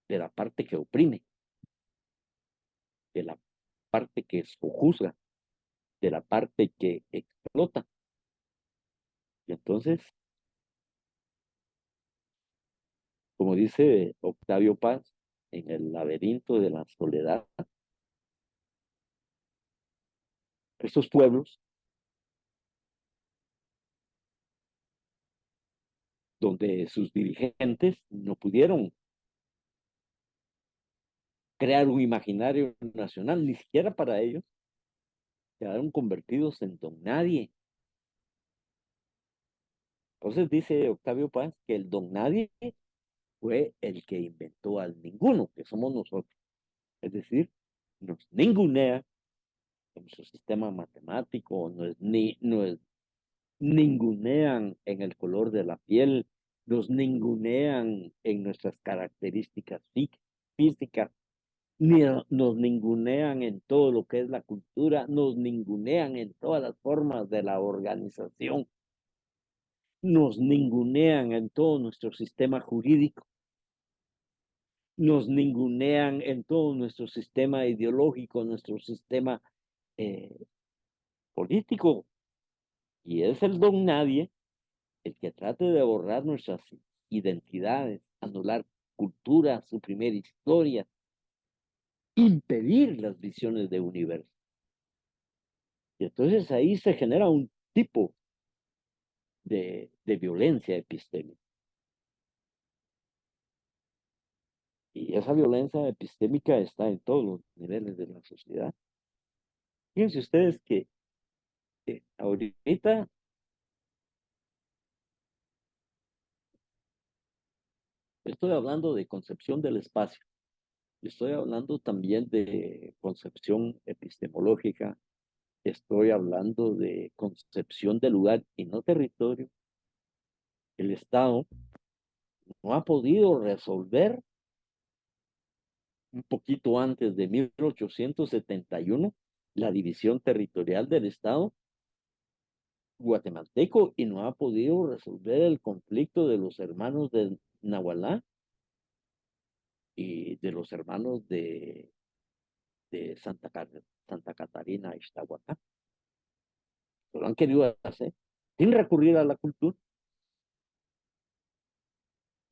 de la parte que oprime, de la parte que sojuzga, de la parte que explota. Y entonces, como dice Octavio Paz, en el laberinto de la soledad, estos pueblos, donde sus dirigentes no pudieron crear un imaginario nacional, ni siquiera para ellos, quedaron convertidos en don nadie. Entonces dice Octavio Paz que el don nadie fue el que inventó al ninguno, que somos nosotros. Es decir, nos ningunea en nuestro sistema matemático, nos ningunean en el color de la piel, nos ningunean en nuestras características físicas, nos ningunean en todo lo que es la cultura, nos ningunean en todas las formas de la organización, nos ningunean en todo nuestro sistema jurídico, nos ningunean en todo nuestro sistema ideológico, nuestro sistema eh, político, y es el don nadie el que trate de borrar nuestras identidades, anular cultura, suprimir historia, impedir las visiones de universo. Y entonces ahí se genera un tipo de violencia epistémica. Y esa violencia epistémica está en todos los niveles de la sociedad. Fíjense ustedes que ahorita estoy hablando de concepción del espacio. Estoy hablando también de concepción epistemológica. Estoy hablando de concepción de lugar y no territorio. El Estado no ha podido resolver un poquito antes de 1871 la división territorial del Estado guatemalteco y no ha podido resolver el conflicto de los hermanos de Nahualá y de los hermanos de Santa Catarina y Ixtahuacán. Lo han querido hacer sin recurrir a la cultura.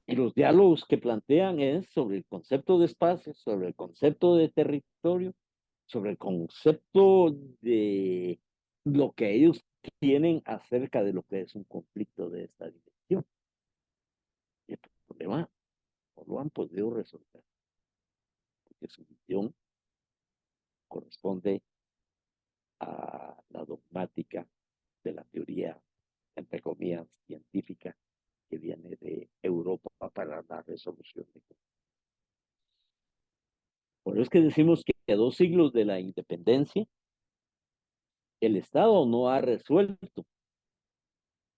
Y los diálogos que plantean es sobre el concepto de espacio, sobre el concepto de territorio, sobre el concepto de lo que ellos tienen acerca de lo que es un conflicto de esta dimensión. Y el problema no lo han podido resolver, porque su visión corresponde a la dogmática de la teoría, entre comillas, científica que viene de Europa para la resolución de conflictos. Por eso es que decimos que a 2 siglos de la independencia, el Estado no ha resuelto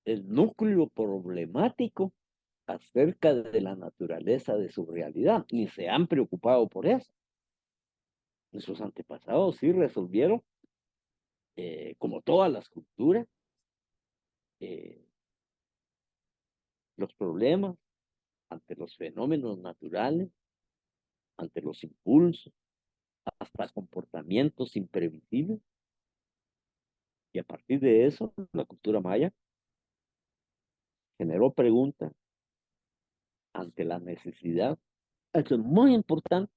el núcleo problemático acerca de la naturaleza de su realidad, ni se han preocupado por eso. Nuestros antepasados sí resolvieron, como todas las culturas, eh, los problemas ante los fenómenos naturales, ante los impulsos, hasta comportamientos imprevisibles. Y a partir de eso, la cultura maya generó preguntas ante la necesidad, eso es muy importante,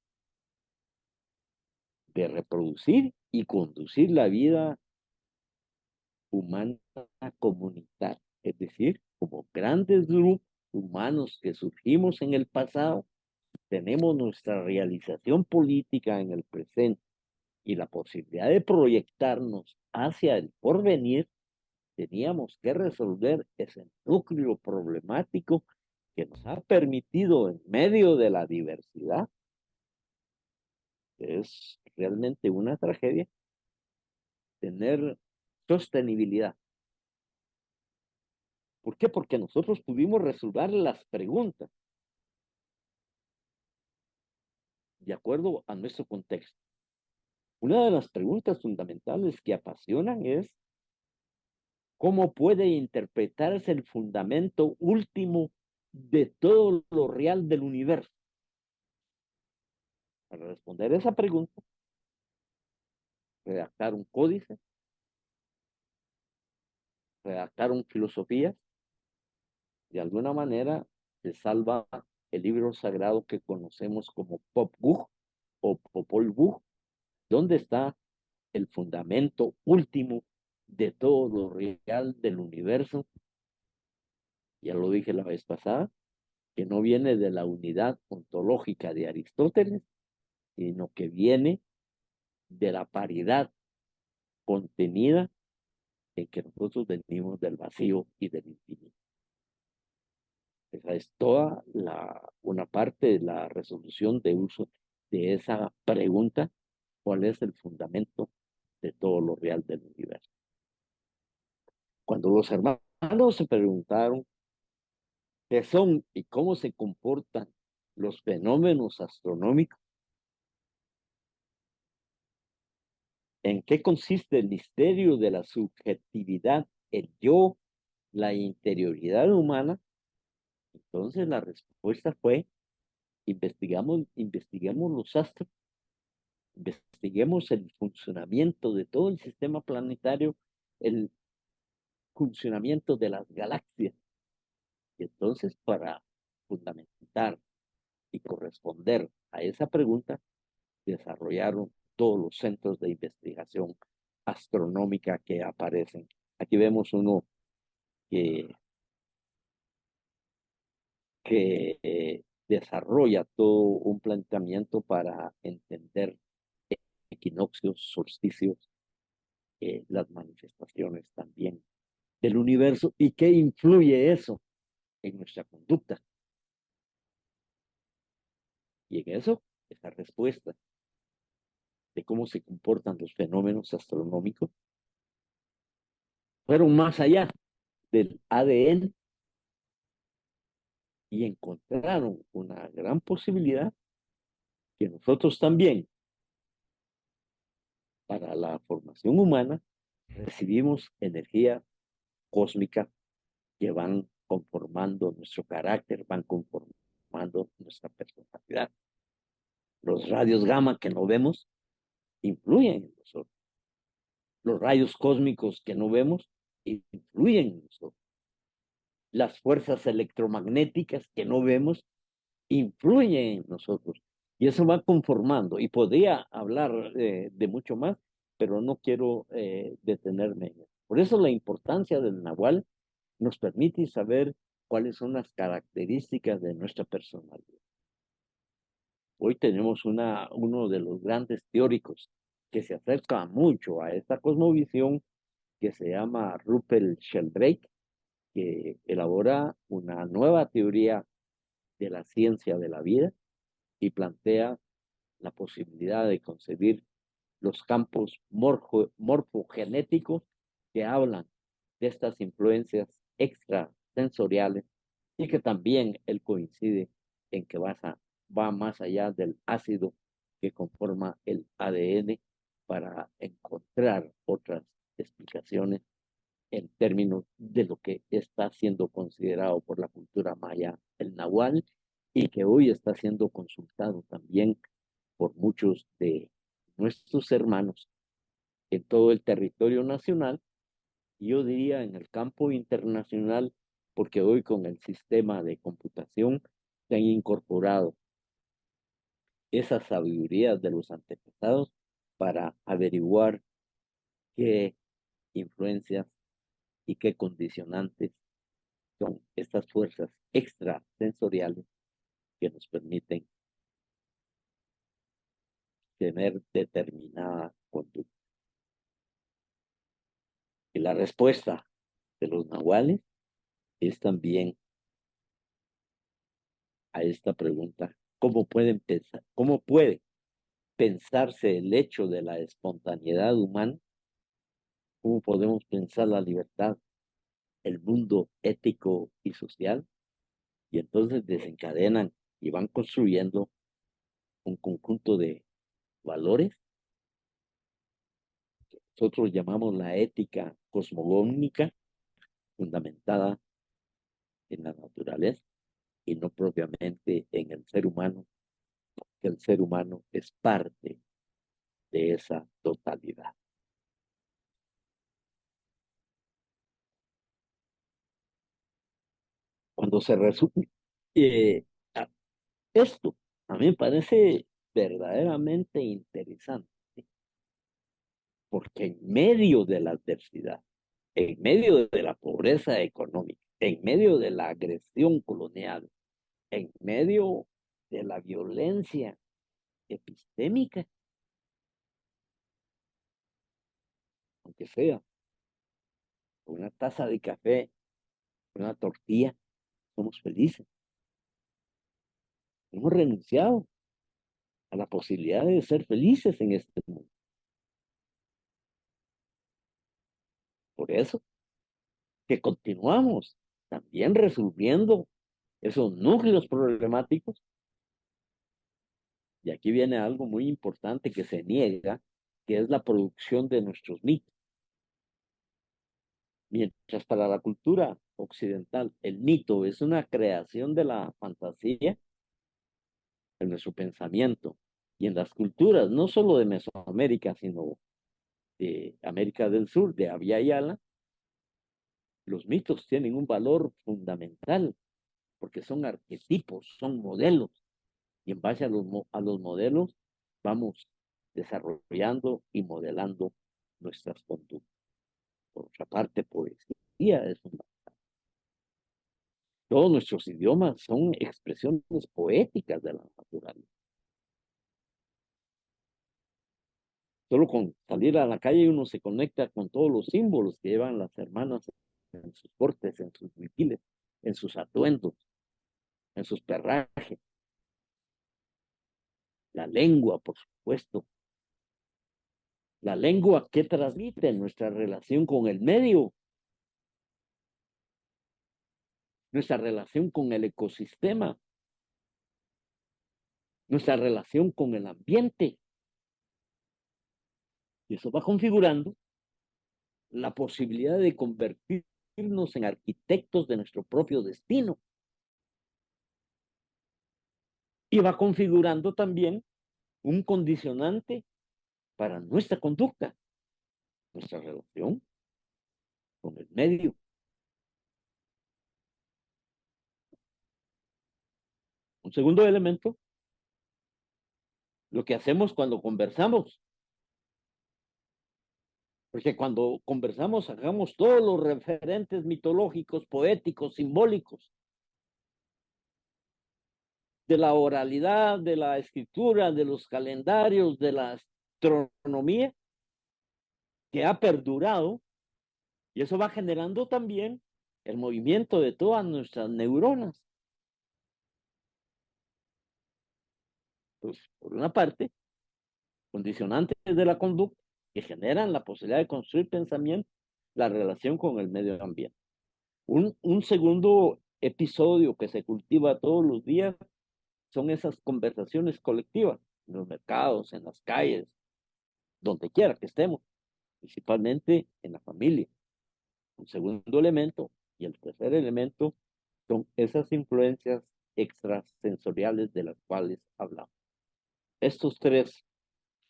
de reproducir y conducir la vida humana comunitaria, es decir, como grandes grupos humanos que surgimos en el pasado, tenemos nuestra realización política en el presente y la posibilidad de proyectarnos hacia el porvenir, teníamos que resolver ese núcleo problemático que nos ha permitido en medio de la diversidad, que es realmente una tragedia, tener sostenibilidad. ¿Por qué? Porque nosotros pudimos resolver las preguntas de acuerdo a nuestro contexto. Una de las preguntas fundamentales que apasionan es cómo puede interpretarse el fundamento último de todo lo real del universo. Para responder esa pregunta, redactaron códices, redactaron filosofías, de alguna manera se salva el libro sagrado que conocemos como Pop Vuh o Popol Vuh, donde está el fundamento último de todo lo real del universo. Ya lo dije la vez pasada, que no viene de la unidad ontológica de Aristóteles, sino que viene de la paridad contenida en que nosotros venimos del vacío y del infinito. Esa es toda una parte de la resolución de uso de esa pregunta, ¿cuál es el fundamento de todo lo real del universo? Cuando los hermanos se preguntaron qué son y cómo se comportan los fenómenos astronómicos, en qué consiste el misterio de la subjetividad, el yo, la interioridad humana, entonces la respuesta fue, investiguemos los astros, investiguemos el funcionamiento de todo el sistema planetario, el funcionamiento de las galaxias. Y entonces, para fundamentar y corresponder a esa pregunta, desarrollaron todos los centros de investigación astronómica que aparecen. Aquí vemos uno que desarrolla todo un planteamiento para entender equinoccios, solsticios, las manifestaciones también del universo y qué influye eso en nuestra conducta. Y en eso, esa respuesta de cómo se comportan los fenómenos astronómicos fueron más allá del ADN y encontraron una gran posibilidad que nosotros también, para la formación humana, recibimos energía cósmica que van conformando nuestro carácter, van conformando nuestra personalidad. Los rayos gamma que no vemos influyen en nosotros. Los rayos cósmicos que no vemos influyen en nosotros. Las fuerzas electromagnéticas que no vemos influyen en nosotros. Y eso va conformando. Y podría hablar de mucho más, pero no quiero detenerme en eso. Por eso la importancia del Nahual nos permite saber cuáles son las características de nuestra personalidad. Hoy tenemos uno de los grandes teóricos que se acerca mucho a esta cosmovisión, que se llama Rupert Sheldrake, que elabora una nueva teoría de la ciencia de la vida y plantea la posibilidad de concebir los campos morfogenéticos que hablan de estas influencias extrasensoriales y que también él coincide en que va más allá del ácido que conforma el ADN para encontrar otras explicaciones en términos de lo que está siendo considerado por la cultura maya el nahual y que hoy está siendo consultado también por muchos de nuestros hermanos en todo el territorio nacional, y yo diría en el campo internacional, porque hoy con el sistema de computación se han incorporado esas sabidurías de los antepasados para averiguar qué influencias y qué condicionantes son estas fuerzas extrasensoriales que nos permiten tener determinada conducta. Y la respuesta de los nahuales es también a esta pregunta: cómo puede pensarse el hecho de la espontaneidad humana? ¿Cómo podemos pensar la libertad, el mundo ético y social? Y entonces desencadenan y van construyendo un conjunto de valores que nosotros llamamos la ética cosmogónica, fundamentada en la naturaleza y no propiamente en el ser humano, que el ser humano es parte de esa totalidad. Cuando se resume esto, a mí me parece verdaderamente interesante, porque en medio de la adversidad, en medio de la pobreza económica, en medio de la agresión colonial, en medio de la violencia epistémica, aunque sea una taza de café, una tortilla, somos felices. Hemos renunciado a la posibilidad de ser felices en este mundo. Por eso que continuamos también resolviendo esos núcleos problemáticos. Y aquí viene algo muy importante que se niega, que es la producción de nuestros mitos. Mientras para la cultura occidental el mito es una creación de la fantasía, en nuestro pensamiento, y en las culturas, no solo de Mesoamérica, sino de América del Sur, de Abya Yala, los mitos tienen un valor fundamental, porque son arquetipos, son modelos, y en base a los modelos vamos desarrollando y modelando nuestras conductas. Por otra parte, poesía es fundamental. Todos nuestros idiomas son expresiones poéticas de la naturaleza. Solo con salir a la calle uno se conecta con todos los símbolos que llevan las hermanas en sus cortes, en sus mitiles, en sus atuendos, en sus perrajes. La lengua, por supuesto. La lengua que transmite nuestra relación con el medio, nuestra relación con el ecosistema, nuestra relación con el ambiente. Y eso va configurando la posibilidad de convertirnos en arquitectos de nuestro propio destino. Y va configurando también un condicionante para nuestra conducta, nuestra relación con el medio. Un segundo elemento, lo que hacemos cuando conversamos. Porque cuando conversamos sacamos todos los referentes mitológicos, poéticos, simbólicos, de la oralidad, de la escritura, de los calendarios, de la astronomía, que ha perdurado, y eso va generando también el movimiento de todas nuestras neuronas. Entonces, por una parte, condicionantes de la conducta que generan la posibilidad de construir pensamiento, la relación con el medio ambiente. Un segundo episodio que se cultiva todos los días son esas conversaciones colectivas, en los mercados, en las calles, donde quiera que estemos, principalmente en la familia. Un segundo elemento y el tercer elemento son esas influencias extrasensoriales de las cuales hablamos. Estos tres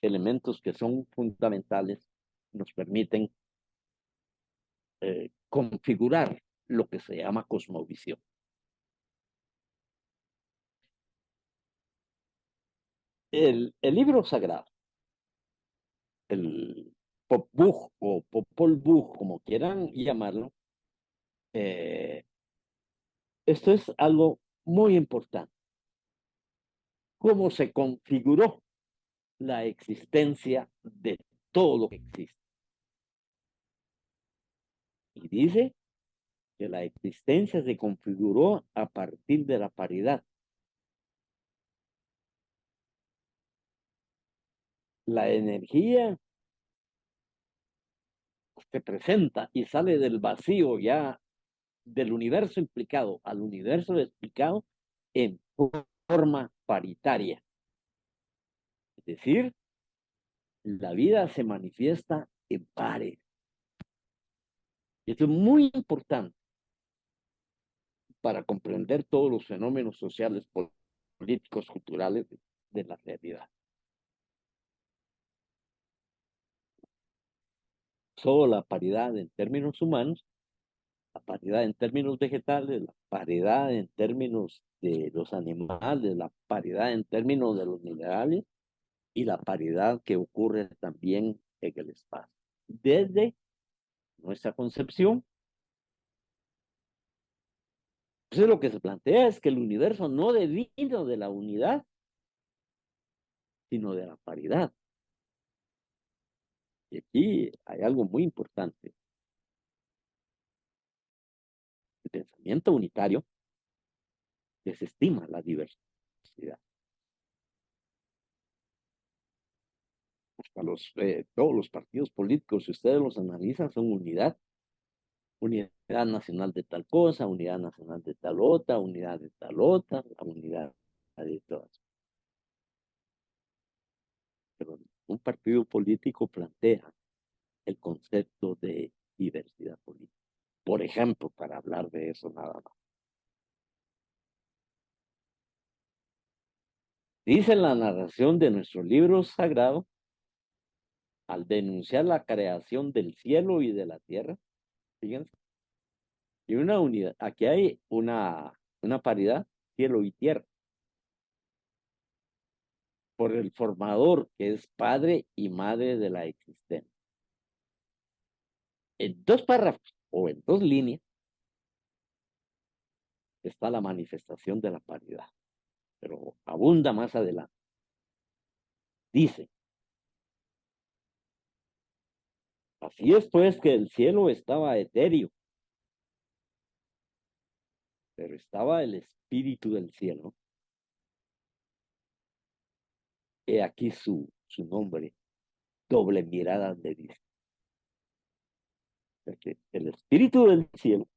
elementos que son fundamentales nos permiten configurar lo que se llama cosmovisión. El libro sagrado, el Popol o Popol Vuh, como quieran llamarlo, esto es algo muy importante. ¿Cómo se configuró la existencia de todo lo que existe? Y dice que la existencia se configuró a partir de la paridad. La energía se presenta y sale del vacío ya del universo implicado al universo explicado en forma paritaria. Es decir, la vida se manifiesta en pares. Esto es muy importante para comprender todos los fenómenos sociales, políticos, culturales de la realidad. Solo la paridad en términos humanos, la paridad en términos vegetales, la paridad en términos de los animales, la paridad en términos de los minerales y la paridad que ocurre también en el espacio. Desde nuestra concepción, entonces lo que se plantea es que el universo no devino de la unidad, sino de la paridad. Y aquí hay algo muy importante. El pensamiento unitario desestima la diversidad. Hasta todos los partidos políticos, si ustedes los analizan, son unidad. Unidad nacional de tal cosa, unidad nacional de tal otra, unidad de tal otra, la unidad de todas. Pero un partido político plantea el concepto de diversidad política. Por ejemplo, para hablar de eso nada más. Dice la narración de nuestro libro sagrado, al denunciar la creación del cielo y de la tierra, fíjense, y una unidad, aquí hay una paridad, cielo y tierra, por el formador que es padre y madre de la existencia. En dos párrafos o en dos líneas, está la manifestación de la paridad, pero abunda más adelante. Dice, así es pues que el cielo estaba etéreo, pero estaba el espíritu del cielo. He aquí su nombre, doble mirada le dice. Porque el espíritu del cielo,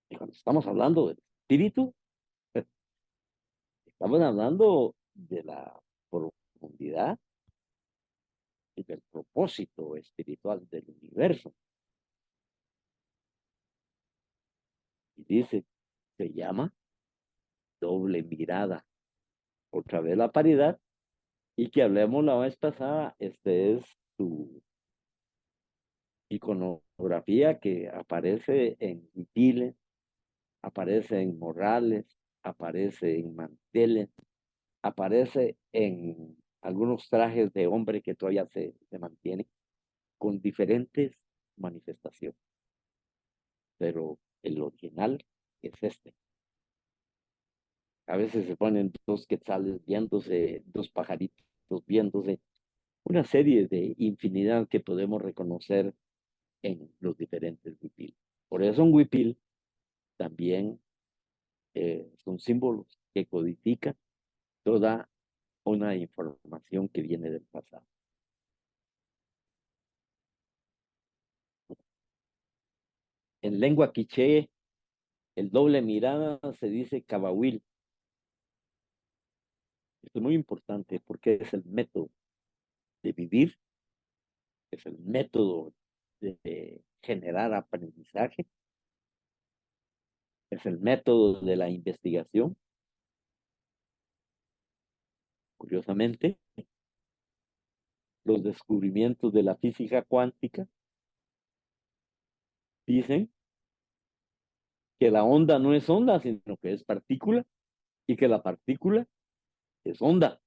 y cuando estamos hablando del espíritu, estamos hablando de la profundidad y del propósito espiritual del universo. Y dice, se llama doble mirada. Otra vez la paridad. Y que hablemos la vez pasada, este es su iconografía que aparece en Huipiles, aparece en Morrales, aparece en manteles, aparece en algunos trajes de hombre que todavía se mantienen, con diferentes manifestaciones. Pero el original es este. A veces se ponen dos quetzales viéndose, dos pajaritos viéndose, una serie de infinidad que podemos reconocer en los diferentes huipil. Por eso un huipil también son símbolos que codifican toda una información que viene del pasado. En lengua quiché, el doble mirada se dice cabahuil. Esto es muy importante porque es el método de vivir, es el método de generar aprendizaje, es el método de la investigación. Curiosamente, los descubrimientos de la física cuántica dicen que la onda no es onda, sino que es partícula, y que la partícula es onda.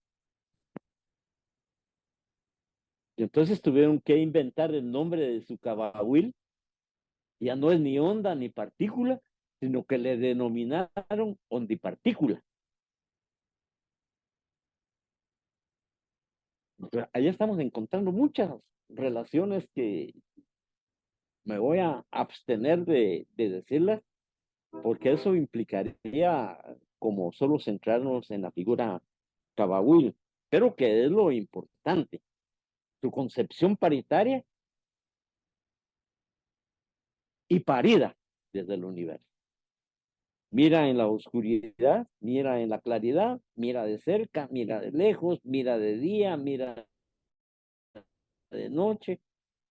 Y entonces tuvieron que inventar el nombre de su cabahuil. Ya no es ni onda ni partícula, sino que le denominaron ondipartícula. Ahí estamos encontrando muchas relaciones que me voy a abstener de decirlas, porque eso implicaría como solo centrarnos en la figura cabahuil, pero que es lo importante. Su concepción paritaria y parida desde el universo. Mira en la oscuridad, mira en la claridad, mira de cerca, mira de lejos, mira de día, mira de noche,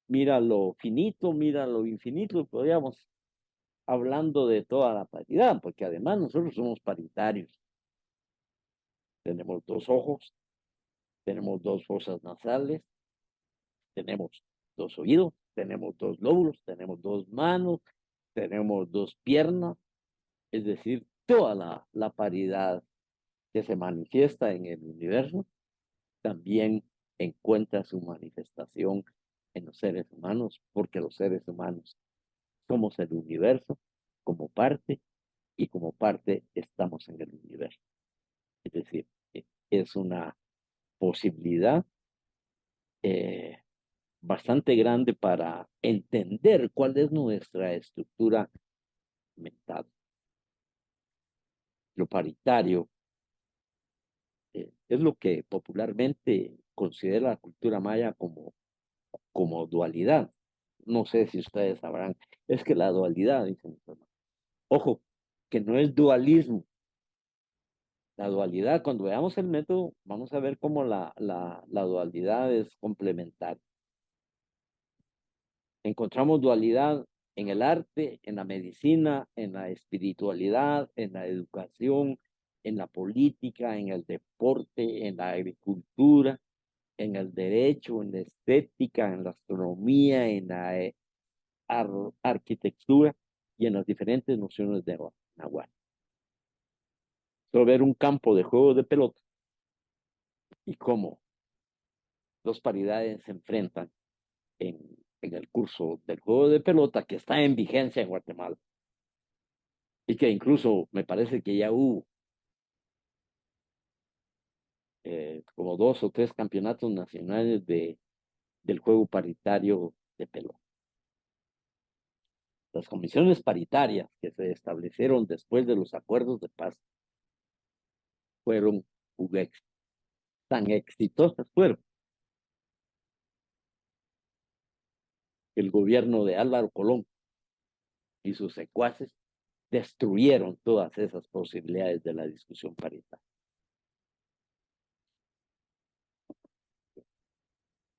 mira lo finito, mira lo infinito. Podríamos hablando de toda la paridad, porque además nosotros somos paritarios. Tenemos dos ojos, tenemos dos fosas nasales, tenemos dos oídos, tenemos dos lóbulos, tenemos dos manos, tenemos dos piernas, es decir, toda la paridad que se manifiesta en el universo también encuentra su manifestación en los seres humanos, porque los seres humanos somos el universo como parte y como parte estamos en el universo. Es decir, es una posibilidad bastante grande para entender cuál es nuestra estructura mental. Lo paritario es lo que popularmente considera la cultura maya como dualidad. No sé si ustedes sabrán, es que la dualidad, dicen mis hermanos. Ojo, que no es dualismo. La dualidad, cuando veamos el método, vamos a ver cómo la dualidad es complementaria. Encontramos dualidad en el arte, en la medicina, en la espiritualidad, en la educación, en la política, en el deporte, en la agricultura, en el derecho, en la estética, en la astronomía, en la arquitectura y en las diferentes nociones de Nahuatl. Solo ver un campo de juego de pelota y cómo dos paridades se enfrentan en el curso del juego de pelota que está en vigencia en Guatemala. y que incluso me parece que ya hubo como 2 o 3 campeonatos nacionales del juego paritario de pelota. Las comisiones paritarias que se establecieron después de los acuerdos de paz fueron tan exitosas fueron que el gobierno de Álvaro Colón y sus secuaces destruyeron todas esas posibilidades de la discusión paritaria.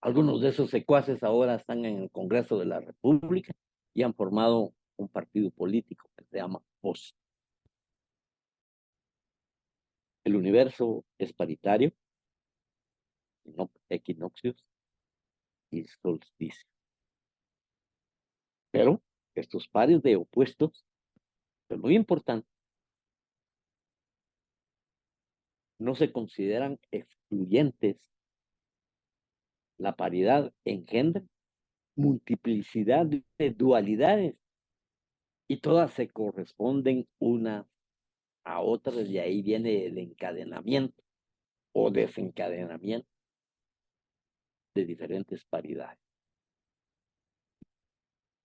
Algunos de esos secuaces ahora están en el Congreso de la República y han formado un partido político que se llama POS. El universo es paritario, equinoccios y solsticio. Pero estos pares de opuestos son muy importantes. No se consideran excluyentes. La paridad engendra multiplicidad de dualidades y todas se corresponden unas a otras, y ahí viene el encadenamiento o desencadenamiento de diferentes paridades.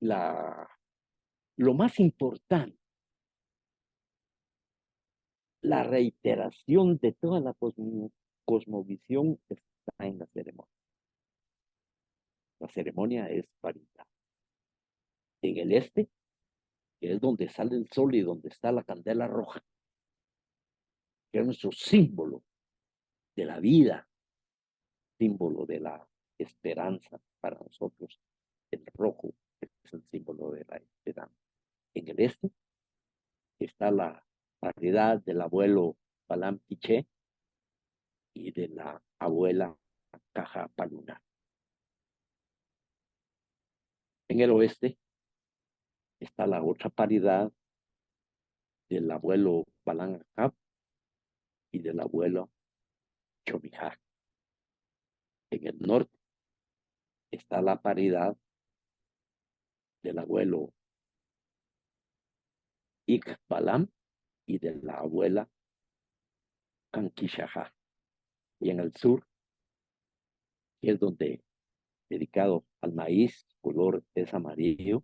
Lo más importante, la reiteración de toda la cosmovisión está en la ceremonia. La ceremonia es paridad. En el este, que es donde sale el sol y donde está la candela roja, que es nuestro símbolo de la vida, símbolo de la esperanza para nosotros. El rojo es el símbolo de la esperanza. En el este está la paridad del abuelo Palam Piché y de la abuela Caja Paluna. En el oeste está la otra paridad del abuelo Palam Acap y del abuelo Chomijá. En el norte está la paridad del abuelo Ikbalam y de la abuela Kanquishajá. Y en el sur, que es donde, dedicado al maíz, color es amarillo,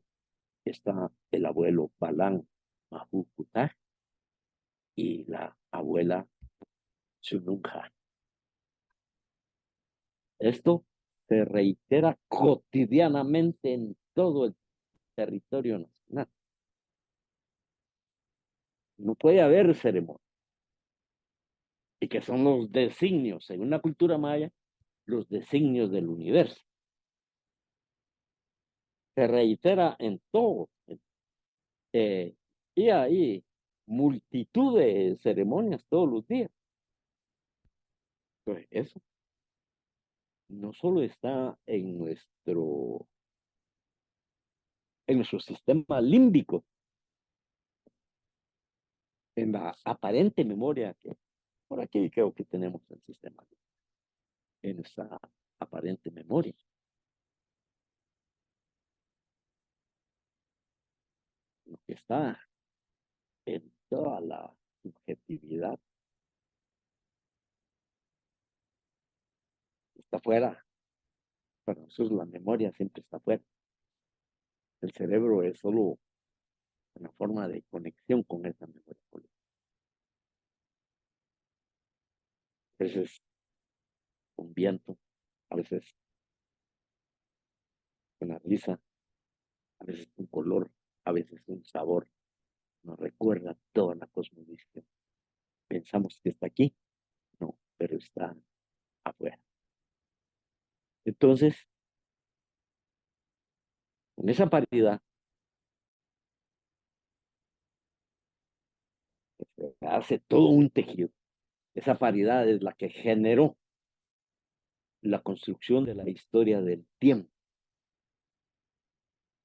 está el abuelo Balán Mahukutaj y la abuela Sununja. Esto se reitera cotidianamente en todo el territorio nacional. No puede haber ceremonia. Y que son los designios, en una cultura maya, los designios del universo. Se reitera en todo. Y hay multitud de ceremonias todos los días. Pues eso no solo está en nuestro sistema límbico, en la aparente memoria que por aquí creo que tenemos el sistema, en nuestra aparente memoria. Lo que está en toda la subjetividad está fuera. Para nosotros la memoria siempre está fuera. El cerebro es solo una forma de conexión con esa memoria política. A veces un viento, a veces una risa, a veces un color, a veces un sabor. Nos recuerda toda la cosmovisión. Pensamos que está aquí, no, pero está afuera. Entonces, con esa paridad, se hace todo un tejido. Esa paridad es la que generó la construcción de la historia del tiempo.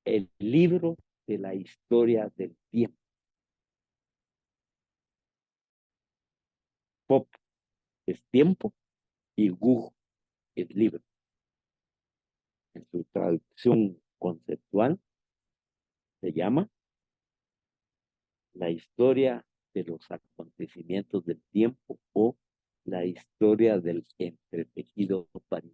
El libro de la historia del tiempo. Pop es tiempo y Gu es libro. En su traducción conceptual se llama la historia de los acontecimientos del tiempo o la historia del entretejido para